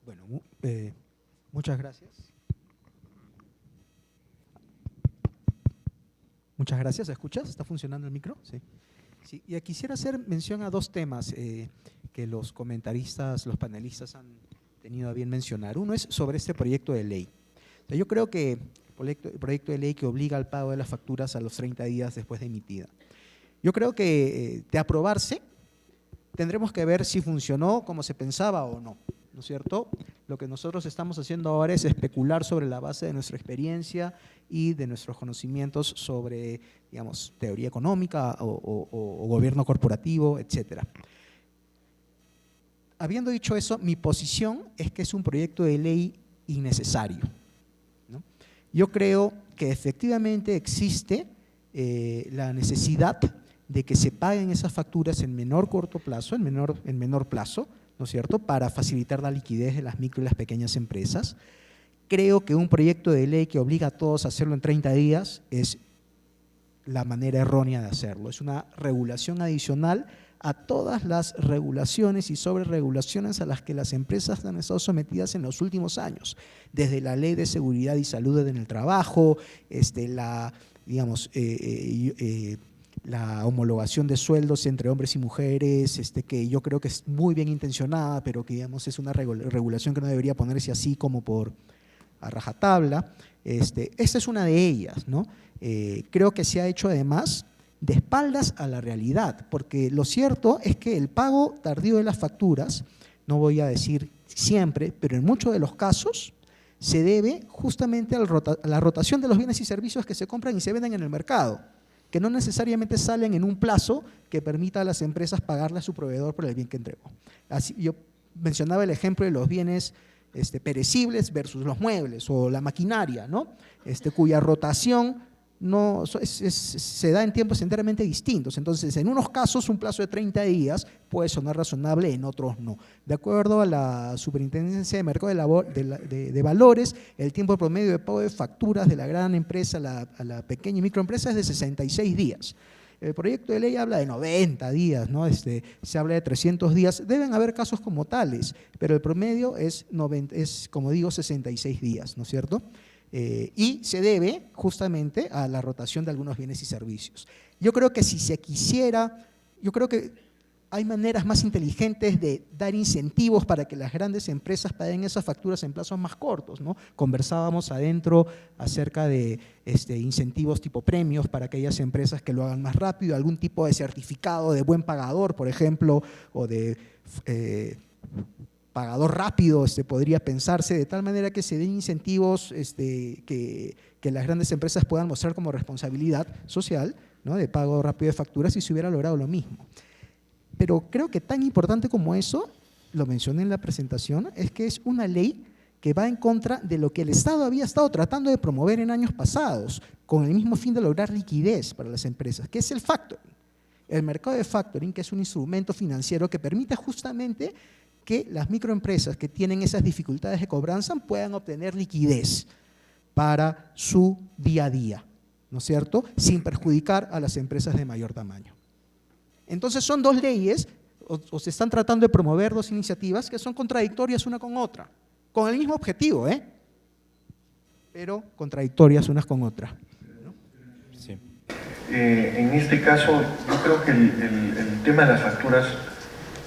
Bueno, muchas gracias. Muchas gracias. ¿Escuchas? ¿Está funcionando el micro? Sí. Sí, y quisiera hacer mención a dos temas que los comentaristas, los panelistas han tenido a bien mencionar. Uno es sobre este proyecto de ley. O sea, yo creo que el proyecto de ley que obliga al pago de las facturas a los 30 días después de emitida. Yo creo que de aprobarse tendremos que ver si funcionó como se pensaba o no, ¿no es cierto? Lo que nosotros estamos haciendo ahora es especular sobre la base de nuestra experiencia y de nuestros conocimientos sobre, digamos, teoría económica o gobierno corporativo, etcétera. Habiendo dicho eso, mi posición es que es un proyecto de ley innecesario, ¿no? Yo creo que efectivamente existe la necesidad de que se paguen esas facturas en menor plazo, ¿no es cierto?, para facilitar la liquidez de las micro y las pequeñas empresas. Creo que un proyecto de ley que obliga a todos a hacerlo en 30 días es la manera errónea de hacerlo. Es una regulación adicional a todas las regulaciones y sobreregulaciones a las que las empresas han estado sometidas en los últimos años, desde la Ley de Seguridad y Salud en el Trabajo, la homologación de sueldos entre hombres y mujeres, que yo creo que es muy bien intencionada, pero que digamos es una regulación que no debería ponerse así como a rajatabla. Esta es una de ellas, ¿no? Creo que se ha hecho además de espaldas a la realidad, porque lo cierto es que el pago tardío de las facturas, no voy a decir siempre, pero en muchos de los casos se debe justamente a la rotación de los bienes y servicios que se compran y se venden en el mercado, que no necesariamente salen en un plazo que permita a las empresas pagarle a su proveedor por el bien que entregó. Así, yo mencionaba el ejemplo de los bienes perecibles versus los muebles o la maquinaria, ¿no? Cuya rotación se da en tiempos enteramente distintos. Entonces, en unos casos un plazo de 30 días puede sonar razonable, en otros no. De acuerdo a la Superintendencia de Mercado de Valores, el tiempo promedio de pago de facturas de la gran empresa a la pequeña y microempresa es de 66 días. El proyecto de ley habla de 90 días, ¿no? Se habla de 300 días. Deben haber casos como tales, pero el promedio es, como digo, 66 días, ¿no es cierto? Y se debe justamente a la rotación de algunos bienes y servicios. Yo creo que si se quisiera, yo creo que hay maneras más inteligentes de dar incentivos para que las grandes empresas paguen esas facturas en plazos más cortos, ¿no? Conversábamos adentro acerca de incentivos tipo premios para aquellas empresas que lo hagan más rápido, algún tipo de certificado de buen pagador, por ejemplo, o de pagador rápido, podría pensarse de tal manera que se den incentivos que las grandes empresas puedan mostrar como responsabilidad social, ¿no? De pago rápido de facturas, y se hubiera logrado lo mismo. Pero creo que tan importante como eso, lo mencioné en la presentación, es que es una ley que va en contra de lo que el Estado había estado tratando de promover en años pasados, con el mismo fin de lograr liquidez para las empresas, que es el factoring. El mercado de factoring, que es un instrumento financiero que permite justamente que las microempresas que tienen esas dificultades de cobranza puedan obtener liquidez para su día a día, ¿no es cierto?, sin perjudicar a las empresas de mayor tamaño. Entonces son dos leyes, o se están tratando de promover dos iniciativas que son contradictorias una con otra, con el mismo objetivo, pero contradictorias unas con otras, ¿no? Sí. En este caso, yo creo que el tema de las facturas,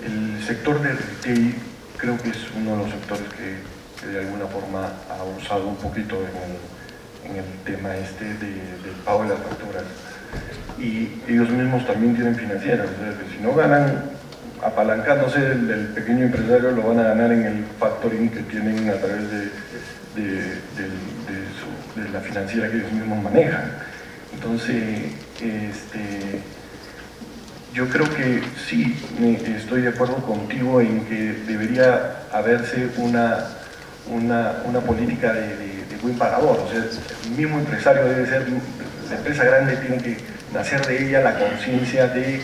el sector de retail creo que es uno de los sectores que de alguna forma ha usado un poquito en el tema del pago de las facturas. Y ellos mismos también tienen financieras, o sea, que si no ganan apalancándose del pequeño empresario, lo van a ganar en el factoring que tienen a través de la financiera que ellos mismos manejan. Entonces, yo creo que sí, estoy de acuerdo contigo en que debería haberse una política de buen pagador. O sea, el mismo empresario debe ser, la empresa grande tiene que nacer de ella la conciencia de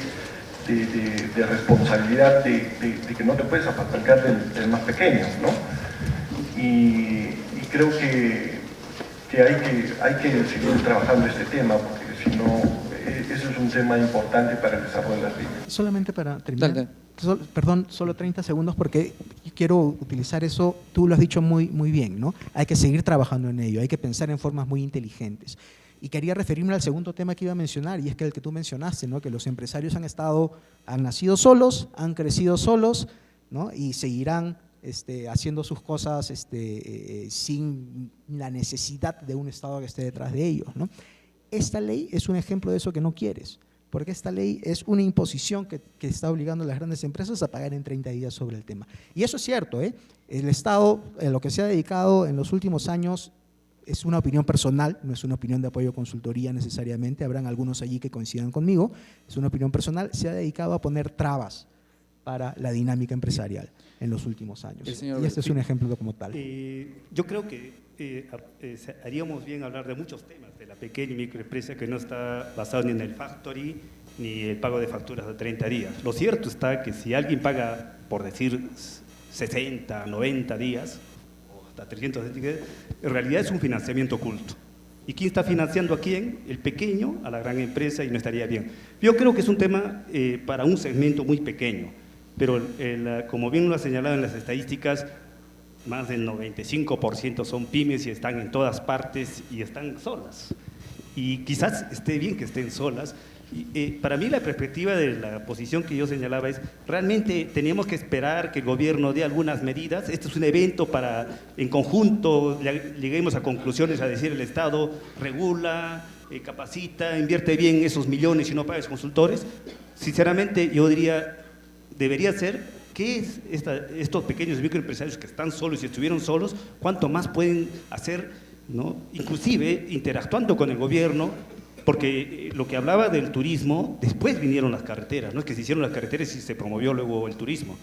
responsabilidad, de que no te puedes apalancar del más pequeño, ¿no? Y creo que hay que seguir trabajando este tema, porque si no, eso es un tema importante para el desarrollo de las pymes. Solamente para terminar, perdón, solo 30 segundos, porque quiero utilizar eso, tú lo has dicho muy bien, ¿no? Hay que seguir trabajando en ello, hay que pensar en formas muy inteligentes. Y quería referirme al segundo tema que iba a mencionar, y es que el que tú mencionaste, ¿no? Que los empresarios han nacido solos, han crecido solos, ¿no? Y seguirán haciendo sus cosas sin la necesidad de un Estado que esté detrás de ellos, ¿no? Esta ley es un ejemplo de eso que no quieres, porque esta ley es una imposición que está obligando a las grandes empresas a pagar en 30 días sobre el tema. Y eso es cierto, ¿eh? El Estado, en lo que se ha dedicado en los últimos años, es una opinión personal, no es una opinión de apoyo a consultoría necesariamente, habrán algunos allí que coincidan conmigo, es una opinión personal, se ha dedicado a poner trabas para la dinámica empresarial en los últimos años. Y este es un ejemplo como tal. Yo creo que haríamos bien hablar de muchos temas de la pequeña y microempresa que no está basado ni en el factory ni el pago de facturas de 30 días. Lo cierto está que si alguien paga, por decir, 60, 90 días, o hasta 300 días, en realidad es un financiamiento oculto. ¿Y quién está financiando a quién? El pequeño a la gran empresa, y no estaría bien. Yo creo que es un tema para un segmento muy pequeño, pero como bien lo ha señalado en las estadísticas, más del 95% son pymes y están en todas partes y están solas. Y quizás esté bien que estén solas. Para mí la perspectiva de la posición que yo señalaba es, realmente teníamos que esperar que el gobierno dé algunas medidas. Este es un evento para, en conjunto, lleguemos a conclusiones, a decir el Estado regula, capacita, invierte bien esos millones y no paga a consultores. Sinceramente, yo diría, debería ser, ¿qué es estos pequeños microempresarios que están solos y si estuvieron solos, cuánto más pueden hacer, ¿no? Inclusive interactuando con el gobierno? Porque lo que hablaba del turismo, después vinieron las carreteras, no es que se hicieron las carreteras y se promovió luego el turismo,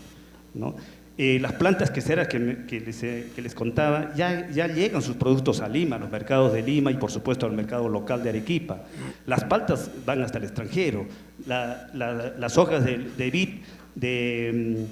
¿no? Las plantas queseras que les contaba, ya llegan sus productos a Lima, a los mercados de Lima y por supuesto al mercado local de Arequipa. Las paltas van hasta el extranjero, las hojas de vid, de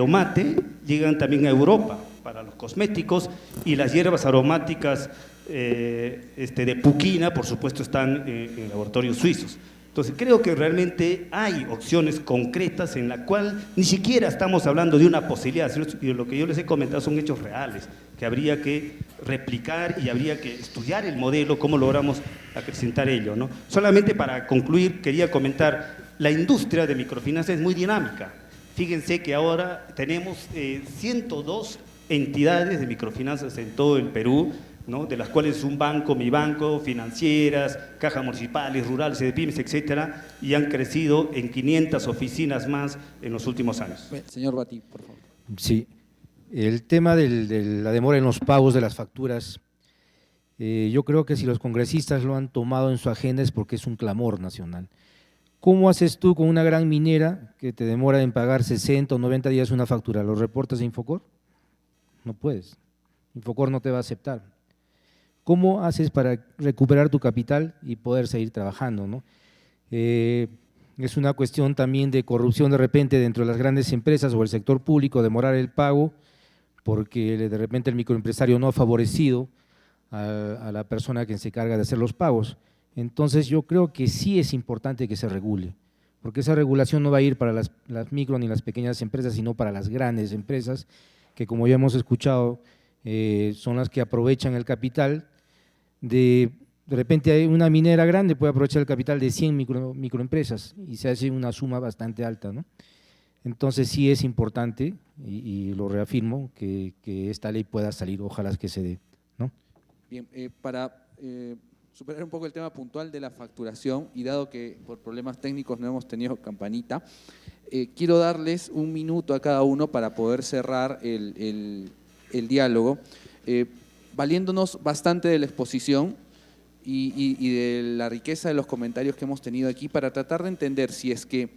omate llegan también a Europa para los cosméticos, y las hierbas aromáticas de puquina, por supuesto, están en laboratorios suizos. Entonces, creo que realmente hay opciones concretas en la cual ni siquiera estamos hablando de una posibilidad, sino lo que yo les he comentado son hechos reales, que habría que replicar y habría que estudiar el modelo, cómo logramos acrecentar ello, ¿no? Solamente para concluir, quería comentar, la industria de microfinanzas es muy dinámica. Fíjense que ahora tenemos 102 entidades de microfinanzas en todo el Perú, ¿no? De las cuales un banco, mi banco, financieras, cajas municipales, rurales, de pymes, etcétera, y han crecido en 500 oficinas más en los últimos años. Señor Batí, por favor. Sí, el tema de la demora en los pagos de las facturas, yo creo que si los congresistas lo han tomado en su agenda es porque es un clamor nacional. ¿Cómo haces tú con una gran minera que te demora en pagar 60 o 90 días una factura? ¿Lo reportas a Infocor? No puedes. Infocor no te va a aceptar. ¿Cómo haces para recuperar tu capital y poder seguir trabajando, ¿no? Es una cuestión también de corrupción de repente dentro de las grandes empresas o el sector público, demorar el pago porque de repente el microempresario no ha favorecido a la persona que se encarga de hacer los pagos. Entonces yo creo que sí es importante que se regule, porque esa regulación no va a ir para las micro ni las pequeñas empresas, sino para las grandes empresas que, como ya hemos escuchado, son las que aprovechan el capital de repente hay una minera grande puede aprovechar el capital de 100 microempresas y se hace una suma bastante alta, ¿no? Entonces sí es importante y lo reafirmo que esta ley pueda salir, ojalá que se dé, ¿no? Bien, superar un poco el tema puntual de la facturación y dado que por problemas técnicos no hemos tenido campanita, quiero darles un minuto a cada uno para poder cerrar el diálogo, valiéndonos bastante de la exposición y de la riqueza de los comentarios que hemos tenido aquí para tratar de entender si es que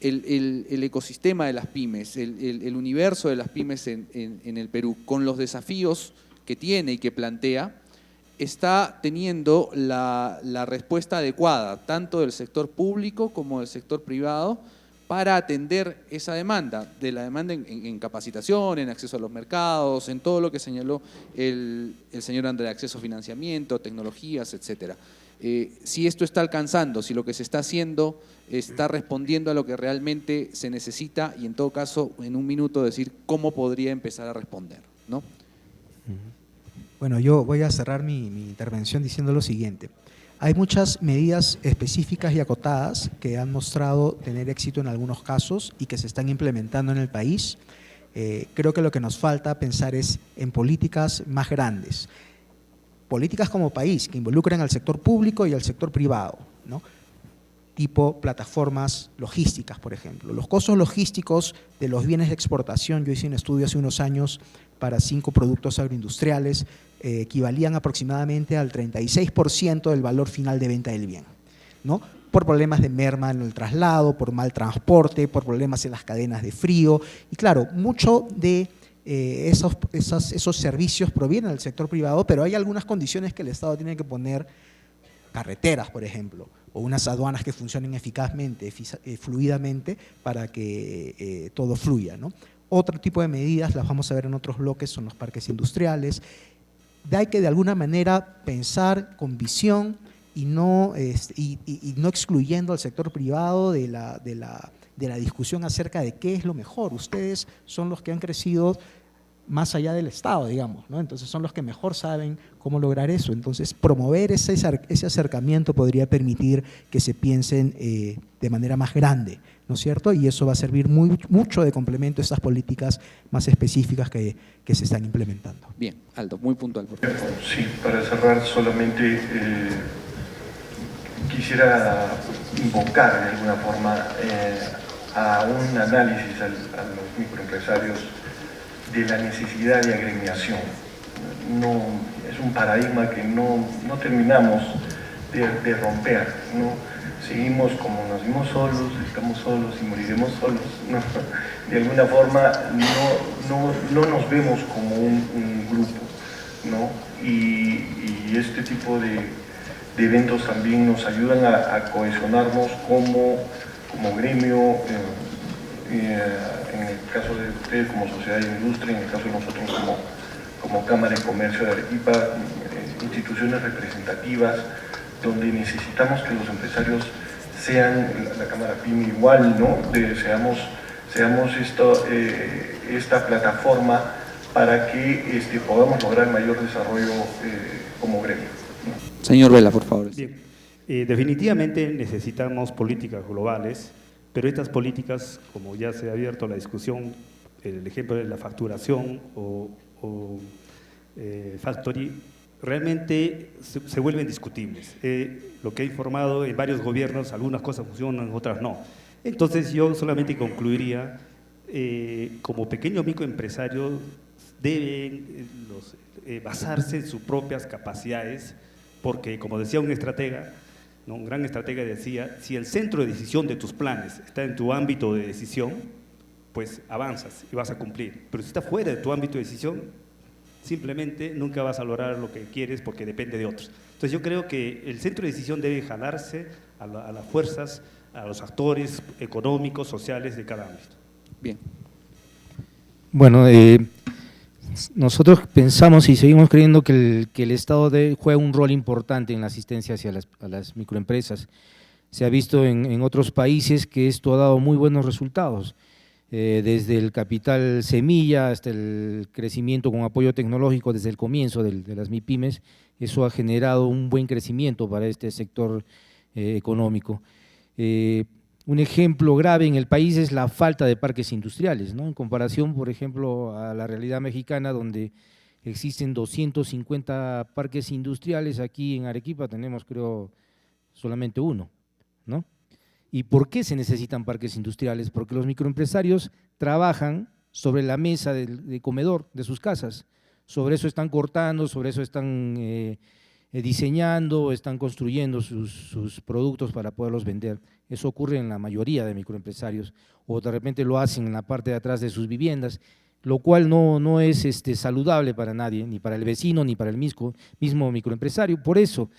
el ecosistema de las pymes, el universo de las pymes en el Perú, con los desafíos que tiene y que plantea, está teniendo la respuesta adecuada, tanto del sector público como del sector privado, para atender esa demanda, de la demanda en capacitación, en acceso a los mercados, en todo lo que señaló el señor André, acceso a financiamiento, tecnologías, etcétera. Si esto está alcanzando, si lo que se está haciendo está respondiendo a lo que realmente se necesita y en todo caso, en un minuto decir cómo podría empezar a responder, ¿no? Bueno, yo voy a cerrar mi intervención diciendo lo siguiente. Hay muchas medidas específicas y acotadas que han mostrado tener éxito en algunos casos y que se están implementando en el país. Creo que lo que nos falta pensar es en políticas más grandes. Políticas como país que involucren al sector público y al sector privado, ¿no? Tipo plataformas logísticas, por ejemplo. Los costos logísticos de los bienes de exportación, yo hice un estudio hace unos años para 5 productos agroindustriales, equivalían aproximadamente al 36% del valor final de venta del bien, ¿no? Por problemas de merma en el traslado, por mal transporte, por problemas en las cadenas de frío. Y claro, mucho de esos servicios provienen del sector privado, pero hay algunas condiciones que el Estado tiene que poner, carreteras, por ejemplo, o unas aduanas que funcionen eficazmente, fluidamente, para que todo fluya, ¿no? Otro tipo de medidas, las vamos a ver en otros bloques, son los parques industriales. Hay que de alguna manera pensar con visión y no excluyendo al sector privado de la discusión acerca de qué es lo mejor. Ustedes son los que han crecido más allá del Estado, digamos, ¿no? Entonces son los que mejor saben cómo lograr eso. Entonces promover ese acercamiento podría permitir que se piensen de manera más grande, ¿no es cierto? Y eso va a servir mucho de complemento a estas políticas más específicas que se están implementando. Bien, Aldo, muy puntual, por favor. Sí, para cerrar solamente quisiera invocar de alguna forma a un análisis a los microempresarios de la necesidad de agremiación. No, es un paradigma que no terminamos de romper, ¿no? Seguimos como nacimos solos, estamos solos y moriremos solos, ¿no? De alguna forma no nos vemos como un grupo, ¿no? Y este tipo de eventos también nos ayudan a cohesionarnos como gremio, en el caso de ustedes como sociedad de industria, en el caso de nosotros como Cámara de Comercio de Arequipa, instituciones representativas, donde necesitamos que los empresarios sean, la Cámara PYME igual, ¿no? Seamos esta plataforma para que podamos lograr mayor desarrollo como gremio, ¿no? Señor Vela, por favor. Bien, definitivamente necesitamos políticas globales, pero estas políticas, como ya se ha abierto la discusión, el ejemplo de la facturación o factory, realmente se vuelven discutibles. Lo que he informado en varios gobiernos, algunas cosas funcionan, otras no. Entonces yo solamente concluiría, como pequeños microempresarios deben basarse en sus propias capacidades, porque como decía un estratega, ¿no? Un gran estratega decía, si el centro de decisión de tus planes está en tu ámbito de decisión, pues avanzas y vas a cumplir. Pero si está fuera de tu ámbito de decisión, simplemente nunca vas a lograr lo que quieres porque depende de otros. Entonces yo creo que el centro de decisión debe jalarse a las fuerzas, a los actores económicos, sociales de cada ámbito. Bien. Bueno, nosotros pensamos y seguimos creyendo que el Estado juega un rol importante en la asistencia hacia las microempresas. Se ha visto en otros países que esto ha dado muy buenos resultados, desde el capital semilla hasta el crecimiento con apoyo tecnológico desde el comienzo de las MIPYMES. Eso ha generado un buen crecimiento para este sector económico. Un ejemplo grave en el país es la falta de parques industriales, ¿no? En comparación, por ejemplo, a la realidad mexicana, donde existen 250 parques industriales, aquí en Arequipa tenemos creo solamente uno, ¿no? ¿Y por qué se necesitan parques industriales? Porque los microempresarios trabajan sobre la mesa de comedor de sus casas, sobre eso están cortando, sobre eso están diseñando, están construyendo sus productos para poderlos vender. Eso ocurre en la mayoría de microempresarios, o de repente lo hacen en la parte de atrás de sus viviendas, lo cual no es saludable para nadie, ni para el vecino, ni para el mismo microempresario. Por eso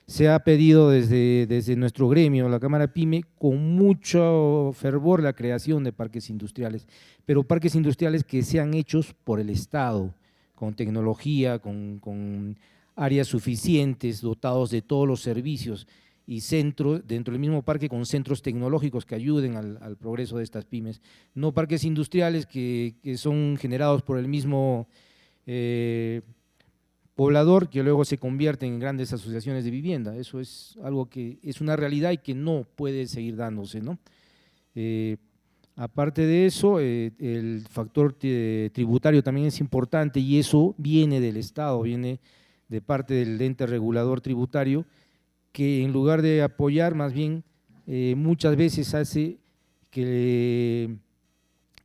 se ha pedido desde nuestro gremio, la Cámara PYME, con mucho fervor la creación de parques industriales, pero parques industriales que sean hechos por el Estado, con tecnología, con áreas suficientes, dotados de todos los servicios y centros, dentro del mismo parque con centros tecnológicos que ayuden al progreso de estas pymes. No parques industriales que son generados por el mismo poblador, que luego se convierten en grandes asociaciones de vivienda. Eso es algo que es una realidad y que no puede seguir dándose, ¿no? Aparte de eso, el factor tributario también es importante y eso viene del Estado, viene de parte del ente regulador tributario, que en lugar de apoyar, más bien muchas veces hace que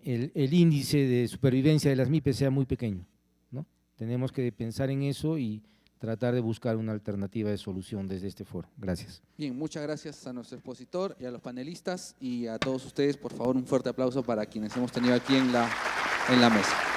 el índice de supervivencia de las MIPYMES sea muy pequeño, ¿no? Tenemos que pensar en eso y tratar de buscar una alternativa de solución desde este foro. Gracias. Bien, muchas gracias a nuestro expositor y a los panelistas y a todos ustedes. Por favor, un fuerte aplauso para quienes hemos tenido aquí en la mesa.